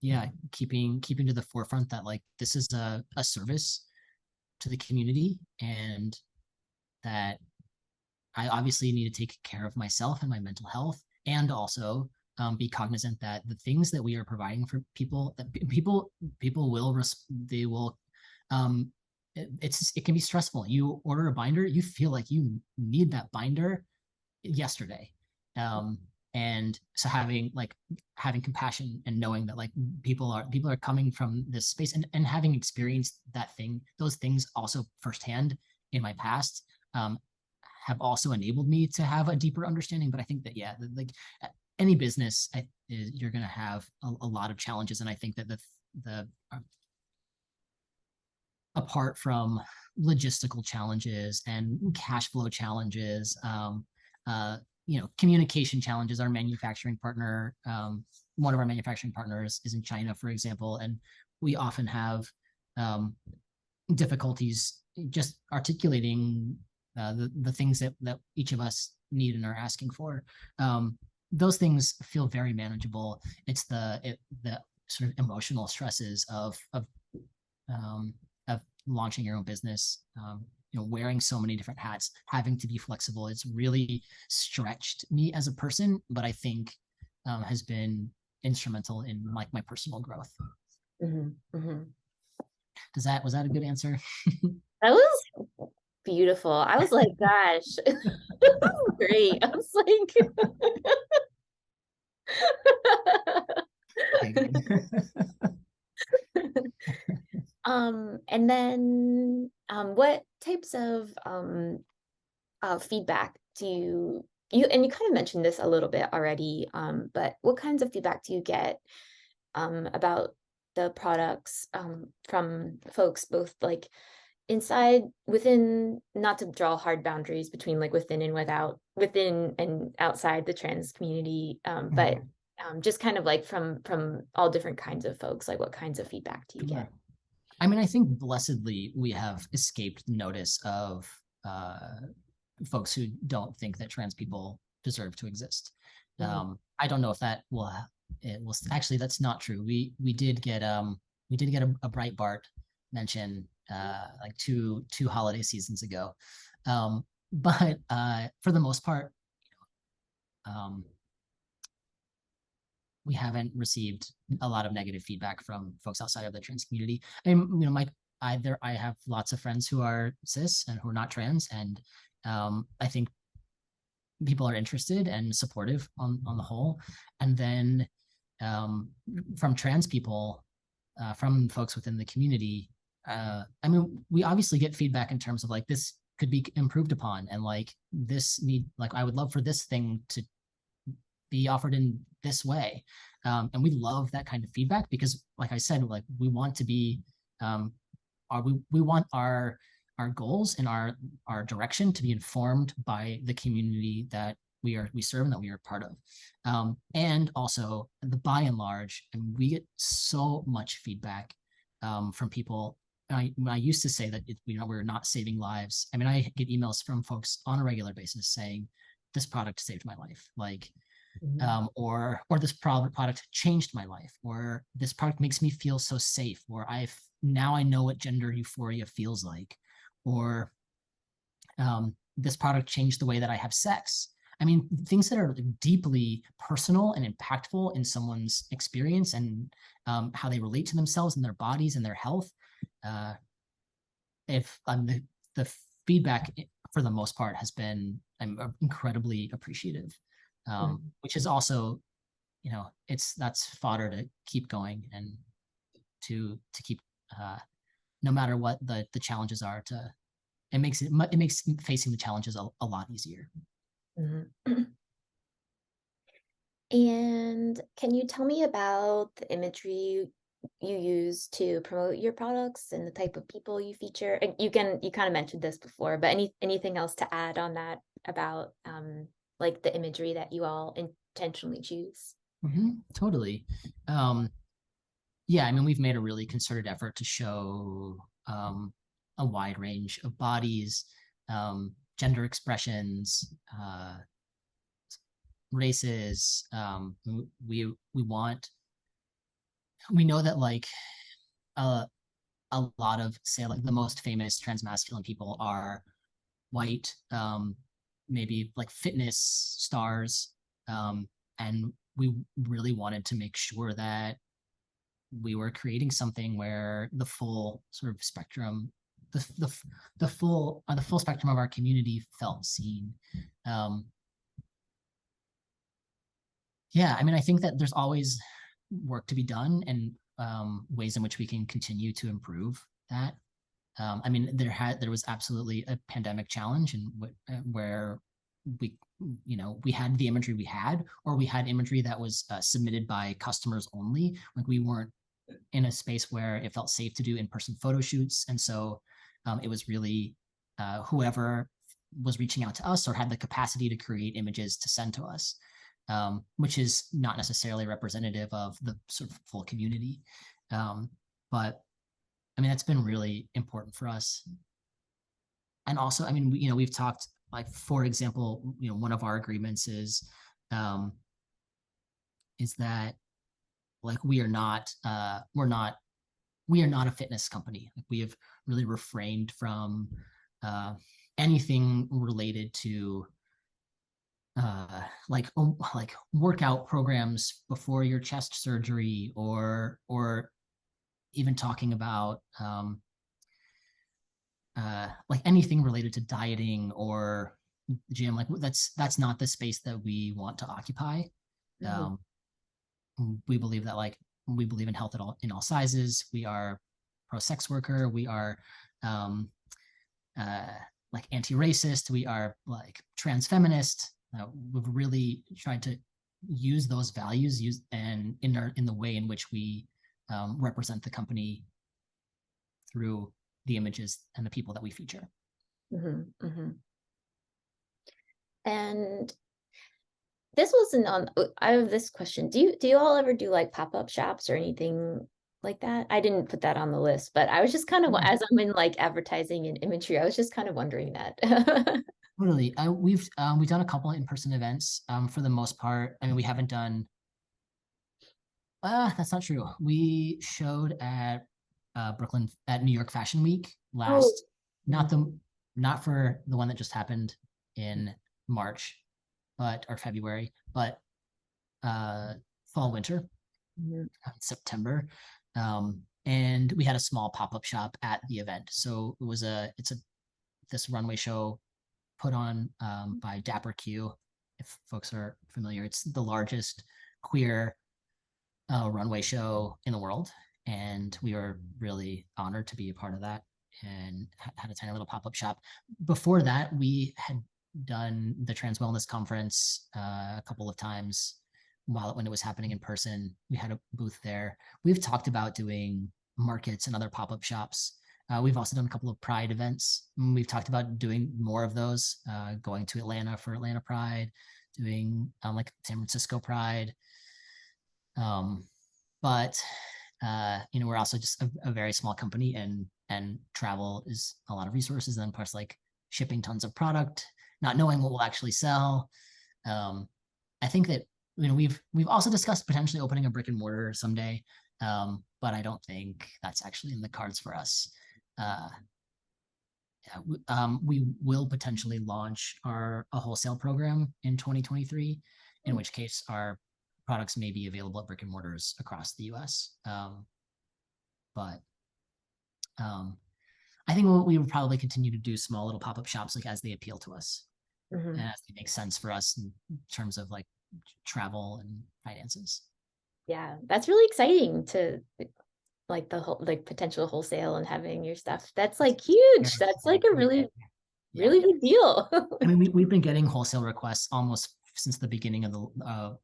yeah, keeping to the forefront that like this is a service to the community and that I obviously need to take care of myself and my mental health and also be cognizant that the things that we are providing for people that people will they will it can be stressful. You order a binder, you feel like you need that binder yesterday. Um, and so having compassion and knowing that like people are coming from this space and having experienced those things also firsthand in my past, have also enabled me to have a deeper understanding. But I think that, yeah, like any business, you're going to have a lot of challenges. And I think that the apart from logistical challenges and cash flow challenges, communication challenges. Our manufacturing partner, one of our manufacturing partners is in China, for example, and we often have difficulties just articulating the things that each of us need and are asking for. Those things feel very manageable. It's the sort of emotional stresses um, of launching your own business, wearing so many different hats, having to be flexible. It's really stretched me as a person, but I think has been instrumental in like my personal growth. Mm-hmm, mm-hmm. Was that a good answer? That was beautiful. I was like, gosh, great. I was Okay, good. And then what types of feedback do you and you kind of mentioned this a little bit already, but what kinds of feedback do you get about the products from folks both like within, not to draw hard boundaries between like within and outside the trans community, but just kind of like from all different kinds of folks, like what kinds of feedback do you get? I mean, I think blessedly we have escaped notice of folks who don't think that trans people deserve to exist. I don't know if that will. It will actually. That's not true. We did get a Breitbart mention like two holiday seasons ago, but for the most part, um, we haven't received a lot of negative feedback from folks outside of the trans community. And I have lots of friends who are cis and who are not trans, and I think people are interested and supportive on the whole. And then from trans people, from folks within the community, I mean, we obviously get feedback in terms of like this could be improved upon, and like I would love for this thing to be offered in this way. And we love that kind of feedback because, like I said, like we want to be, we want our goals and our direction to be informed by the community that we serve and that we are part of. And also the by and large, and we get so much feedback from people. I used to say that we're not saving lives. I mean, I get emails from folks on a regular basis saying, "This product saved my life," like, or this product changed my life, or this product makes me feel so safe, or now I know what gender euphoria feels like, or this product changed the way that I have sex. I mean, things that are deeply personal and impactful in someone's experience and how they relate to themselves and their bodies and their health. If the feedback for the most part has been, I'm incredibly appreciative, which is also, that's fodder to keep going and to keep, no matter what the challenges are, it makes facing the challenges a lot easier. And can you tell me about the imagery you use to promote your products and the type of people you feature? And you kind of mentioned this before, but anything else to add on that about like the imagery that you all intentionally choose? Totally. Um, yeah, I mean, we've made a really concerted effort to show a wide range of bodies, gender expressions, races. We want, we know that like uh, a lot of, say, like the most famous transmasculine people are white, maybe like fitness stars, and we really wanted to make sure that we were creating something where the full sort of spectrum, the full spectrum of our community felt seen. Um, yeah, I mean, I think that there's always work to be done, and ways in which we can continue to improve that. I mean, there was absolutely a pandemic challenge, and where we we had the imagery we had, or we had imagery that was submitted by customers only. Like we weren't in a space where it felt safe to do in-person photo shoots, and so it was really whoever was reaching out to us or had the capacity to create images to send to us, which is not necessarily representative of the sort of full community. But I mean, that's been really important for us. And also, I mean, we've talked, like, for example, one of our agreements um, is that, like, we are not a fitness company. Like, we have really refrained from uh, anything related to like workout programs before your chest surgery, or even talking about like anything related to dieting or gym. Like that's not the space that we want to occupy. Mhm. um, we believe that, like, we believe in health in all sizes. We are pro sex worker. We are um, uh, like anti-racist. We are like trans feminist. We've really tried to use those values, and in the way in which we represent the company through the images and the people that we feature. Mhm. Mhm. And this wasn't on, I have this question. Do you all ever do like pop-up shops or anything like that? I didn't put that on the list, but I was just kind of, Yeah, as I'm in like advertising and imagery, I was just kind of wondering that. totally. We've done a couple of in-person events. For the most part, I mean, we haven't done. That's not true. We showed at Brooklyn at New York Fashion Week Oh. last, not Mhm. the not for the one that just happened in March, or February, but uh, fall winter, Mhm. September. And we had a small pop-up shop at the event. So it's a this runway show put on by Dapper Q. If folks are familiar, it's the largest queer runway show in the world, and we were really honored to be a part of that, and had a tiny little pop-up shop. Before that, we had done the Trans Wellness Conference a couple of times when it was happening in person. We had a booth there. We've talked about doing markets and other pop-up shops. We've also done a couple of Pride events. We've talked about doing more of those, going to Atlanta for Atlanta Pride, doing like San Francisco Pride. Um, but we're also just a very small company, and travel is a lot of resources. And then plus, like, shipping tons of product, not knowing what we'll actually sell. Um, I think that we've also discussed potentially opening a brick and mortar someday, but I don't think that's actually in the cards for us. Uh, yeah, we will potentially launch a wholesale program in 2023, in which case our products may be available at brick and mortars across the US. But um, I think we would probably continue to do small little pop-up shops, like, as they appeal to us and Mhm. as they make sense for us in terms of, like, travel and finances. Yeah, that's really exciting to like the whole like potential wholesale and having your stuff. That's It's like huge. very That's like exciting. a Yeah, really, yeah. really big deal. I mean, we've been getting wholesale requests almost since the beginning of the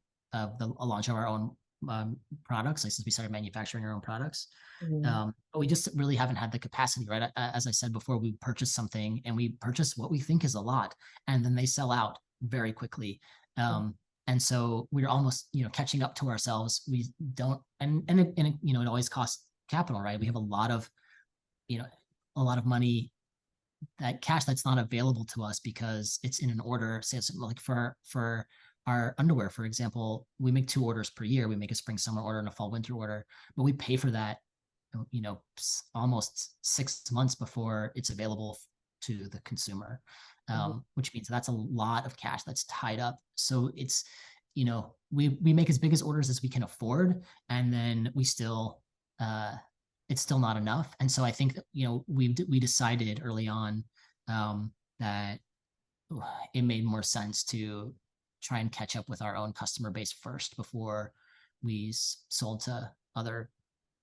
launch of our own products, like since we started manufacturing our own products. Mhm. But we just really haven't had the capacity, right? As I said before, we purchase something and we purchase what we think is a lot, and then they sell out very quickly. And so we're almost, catching up to ourselves. We don't, it always costs capital, right? We have you know, a lot of money, that cash that's not available to us because it's in an order. Say it's like for our underwear, for example, we make 2 orders per year. We make a spring summer order and a fall winter order, but we pay for that, almost 6 months before it's available to the consumer, Mhm. which means that's a lot of cash that's tied up. So it's, we make as big as orders as we can afford, and then uh, it's still not enough. And so I think that, we decided early on, that it made more sense to try and catch up with our own customer base first before we sold to other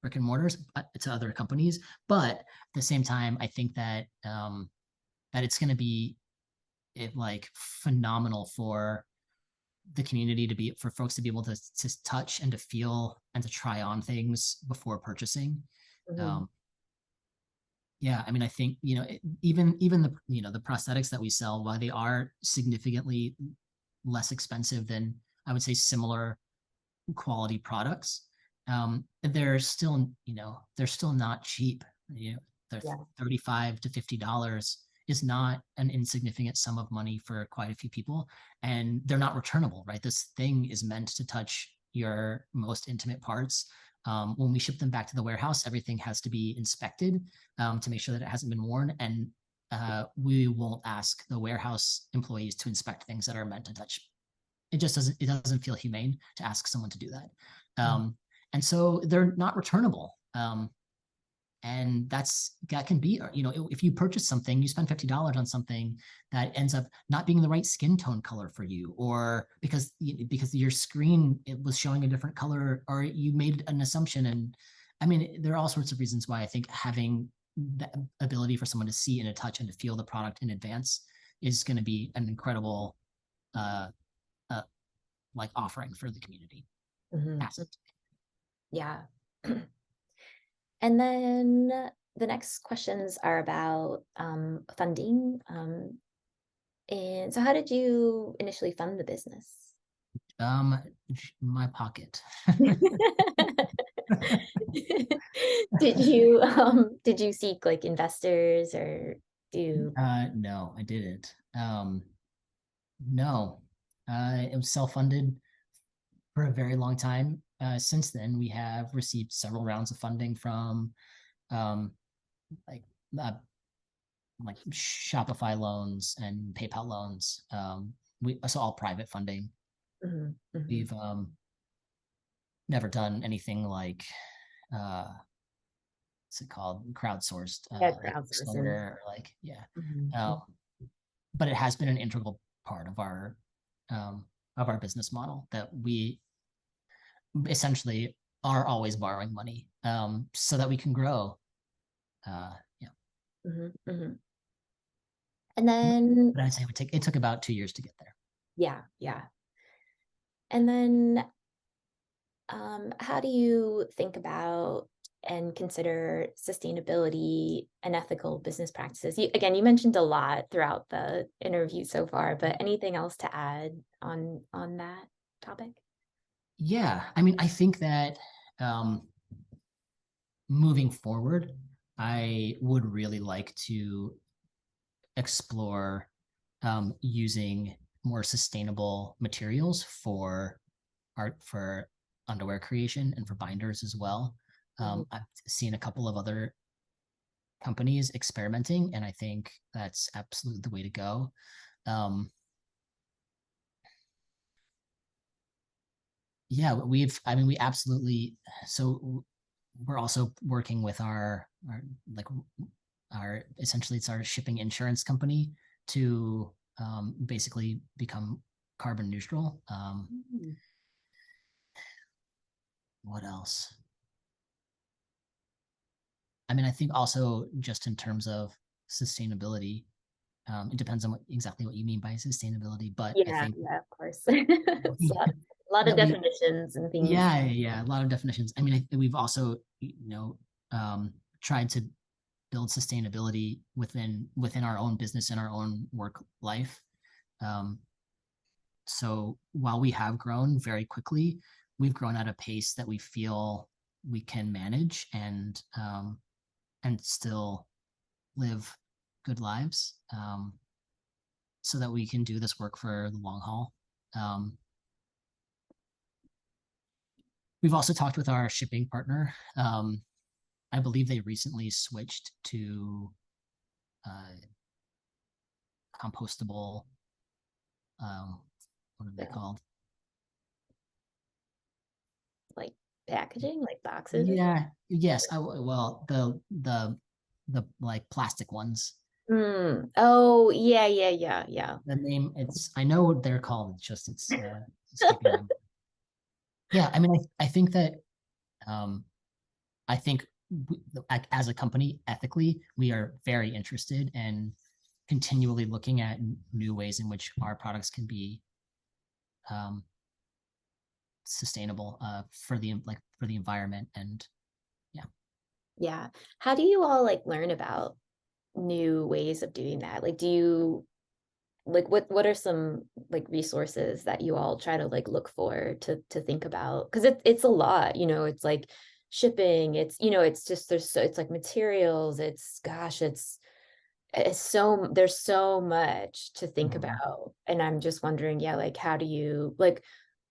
brick and mortars, to other companies. But at the same time, I think that it's going to be like phenomenal for the community to be, for folks to be able to touch and to feel and to try on things before purchasing. Mhm. Um, yeah, I mean, I think, even the prosthetics that we sell, while they are significantly less expensive than, I would say, similar quality products, they're still not cheap. They're Yeah. $35 to $50 is not an insignificant sum of money for quite a few people, and they're not returnable, right? This thing is meant to touch your most intimate parts. When we ship them back to the warehouse, everything has to be inspected, to make sure that it hasn't been worn, and we won't ask the warehouse employees to inspect things that are meant to touch. It doesn't feel humane to ask someone to do that. Mhm. And so they're not returnable. And that can be, if you purchase something, you spend $50 on something that ends up not being the right skin tone color for you, or because your screen, it was showing a different color, or you made an assumption. And I mean, there are all sorts of reasons why I think having the ability for someone to see and to touch and to feel the product in advance is going to be an incredible, uh, uh, like, offering for the community. Mhm. Asset. Yeah. And then the next questions are about funding. And so how did you initially fund the business? Um, my pocket. Did you seek like investors or do No, I didn't. No, it was self-funded for a very long time. Since then, we have received several rounds of funding from, um, like uh, like Shopify loans and PayPal loans. So all private funding. Mhm, mhm. We've never done anything like, uh, what's it called, crowdsourced, Yeah, like Kickstarter, crowdsourcing. or like, yeah. Mhm, Um, mhm, but it has been an integral part of our business model, that we essentially are always borrowing money, so that we can grow. Yeah, mhm, mhm. And then but I'd say it took about 2 years to get there. yeah, yeah. And then how do you think about and consider sustainability and ethical business practices? Again, you mentioned a lot throughout the interview so far, but anything else to add on that topic? Yeah, I mean, I think that, um, moving forward, I would really like to explore, using more sustainable materials for art, for underwear creation, and for binders as well. Mhm. I've seen a couple of other companies experimenting, and I think that's absolutely the way to go. Um, yeah, I mean, we absolutely, so we're also working with our like our essentially, it's our shipping insurance company to, basically become carbon neutral. Mm. What else? I mean, I think also, just in terms of sustainability, it depends on exactly what you mean by sustainability, but I Yeah, think yeah, of course. looking, Slots. A lot of that we definitions and things. yeah, a lot of definitions. I mean, we've also, tried to build sustainability within our own business and our own work life. Um, so while we have grown very quickly, we've grown at a pace that we feel we can manage and still live good lives, so that we can do this work for the long haul. Um, we've also talked with our shipping partner. I believe they recently switched to uh, compostable. What are they Yeah. called? Like packaging, like boxes or something. Yeah. Yes. Well, the like plastic ones. Mm. Oh, yeah, yeah, yeah, yeah. The name, it's, I know what they're called. It's escaping my mind. Yeah. I mean, I think that um, I think we, like, as a company, ethically, we are very interested in continually looking at new ways in which our products can be um, sustainable, for the environment. And yeah. Yeah. How do you all like learn about new ways of doing that? Like, do you like what are some like resources that you all try to like look for to think about? Because it's a lot, it's like shipping, it's just it's like materials, it's gosh, it's so there's so much to think Mhm. about. And I'm just wondering, yeah, like how do you like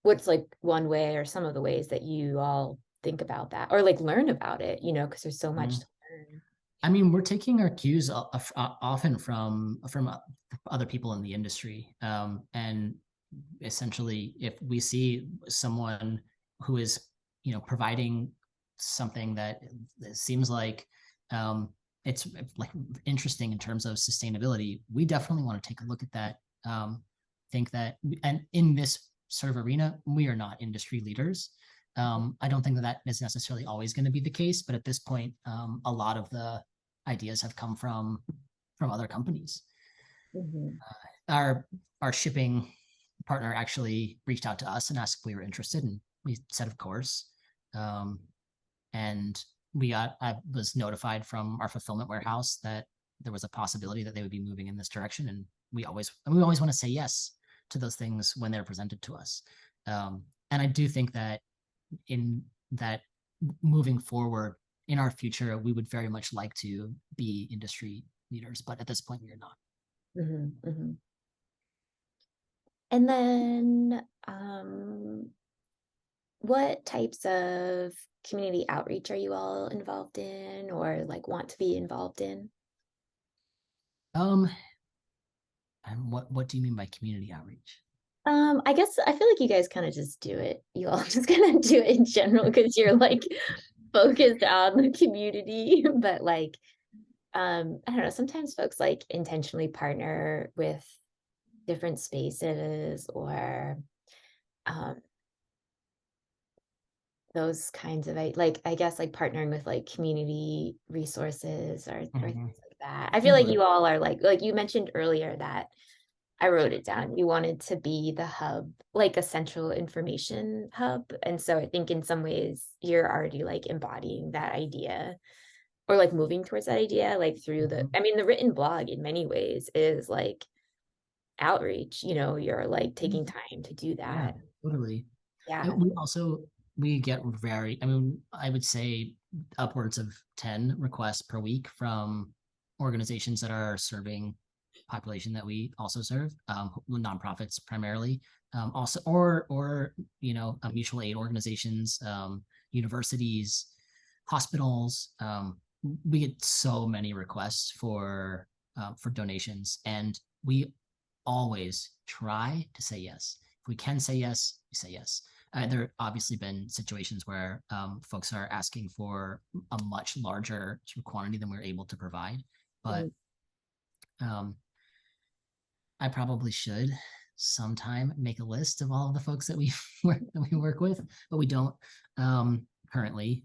what's like one way or some of the ways that you all think about that or like learn about it, because there's so much Mhm. to learn. I mean, we're taking our cues often from other people in the industry, and essentially, if we see someone who is, providing something that seems like it's like interesting in terms of sustainability, we definitely want to take a look at that. Think that, and in this sort of arena, we are not industry leaders. I don't think that is necessarily always going to be the case, but at this point, a lot of the ideas have come from other companies. Mhm. Our our shipping partner actually reached out to us and asked if we were interested, and we said of course. Um, and I was notified from our fulfillment warehouse that there was a possibility that they would be moving in this direction, and we always want to say yes to those things when they're presented to us. And I do think that in that moving forward in our future, we would very much like to be industry leaders, but at this point, we are not. Mhm. Mhm. And then what types of community outreach are you all involved in or like want to be involved in? Um, and what do you mean by community outreach? I guess I feel like you guys kind of just do it. You all just kind of do it in general because you're like focused on the community. But like, I don't know, sometimes folks like intentionally partner with different spaces or um those kinds of like I guess like partnering with like community resources or Mhm. things like that. I feel like Totally. you all are like you mentioned earlier that I wrote it down. You wanted to be the hub, like a central information hub. And so I think in some ways you're already like embodying that idea or like moving towards that idea, like through Mhm. I mean, the written blog in many ways is like outreach, you're like taking time to do Yeah, that. totally. Yeah. And we get very, I mean, I would say upwards of 10 requests per week from organizations that are serving population that we also serve, nonprofits primarily, also, or mutual aid organizations, universities, hospitals. We get so many requests for donations, and we always try to say yes. If we can say yes, we say yes. There have obviously been situations where folks are asking for a much larger sort of quantity than we're able to provide, but Mhm. um, I probably should sometime make a list of all of the folks that we that we work with, but we don't currently,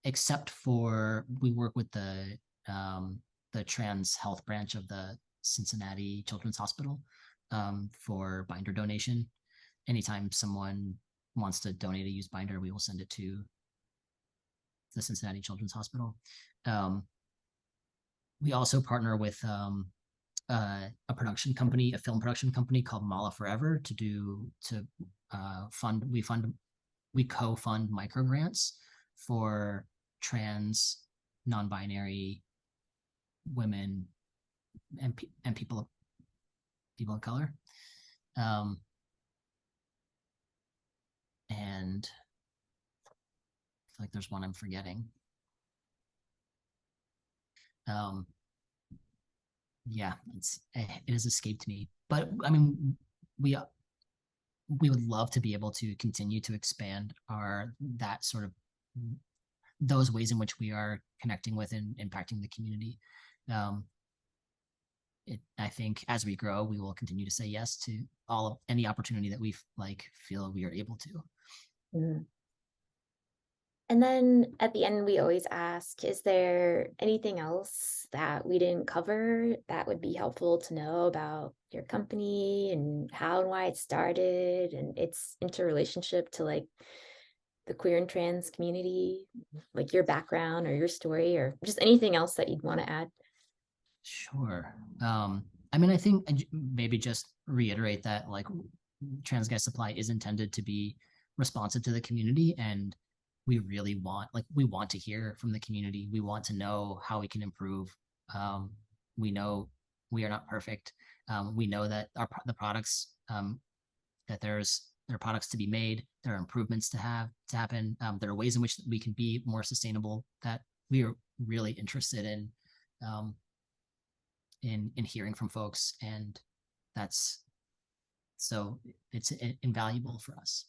except for we work with the trans health branch of the Cincinnati Children's Hospital for binder donation. anytime someone wants to donate a used binder, we will send it to the Cincinnati Children's Hospital. Um, we also partner with a production company, a film production company called Mala Forever to fund. We co-fund micro grants for trans, non-binary women and people of color. And I feel like there's one I'm forgetting. Um, yeah, it has escaped me. But I mean, we we would love to be able to continue to expand our that sort of those ways in which we are connecting with and impacting the community. Um, I think as we grow, we will continue to say yes to all of any opportunity that we like feel we are able to. Mhm. And then at the end, we always ask, is there anything else that we didn't cover that would be helpful to know about your company and how and why it started and its interrelationship to like the queer and trans community, like your background or your story, or just anything else that you'd want to add? Sure. I mean, I think maybe just reiterate that like TransGuy Supply is intended to be responsive to the community, and we want to hear from the community. We want to know how we can improve. We know we are not perfect. We know that the products that there are products to be made. There are improvements to happen. There are ways in which we can be more sustainable that we are really interested um, in hearing from folks, and that's so it's invaluable for us.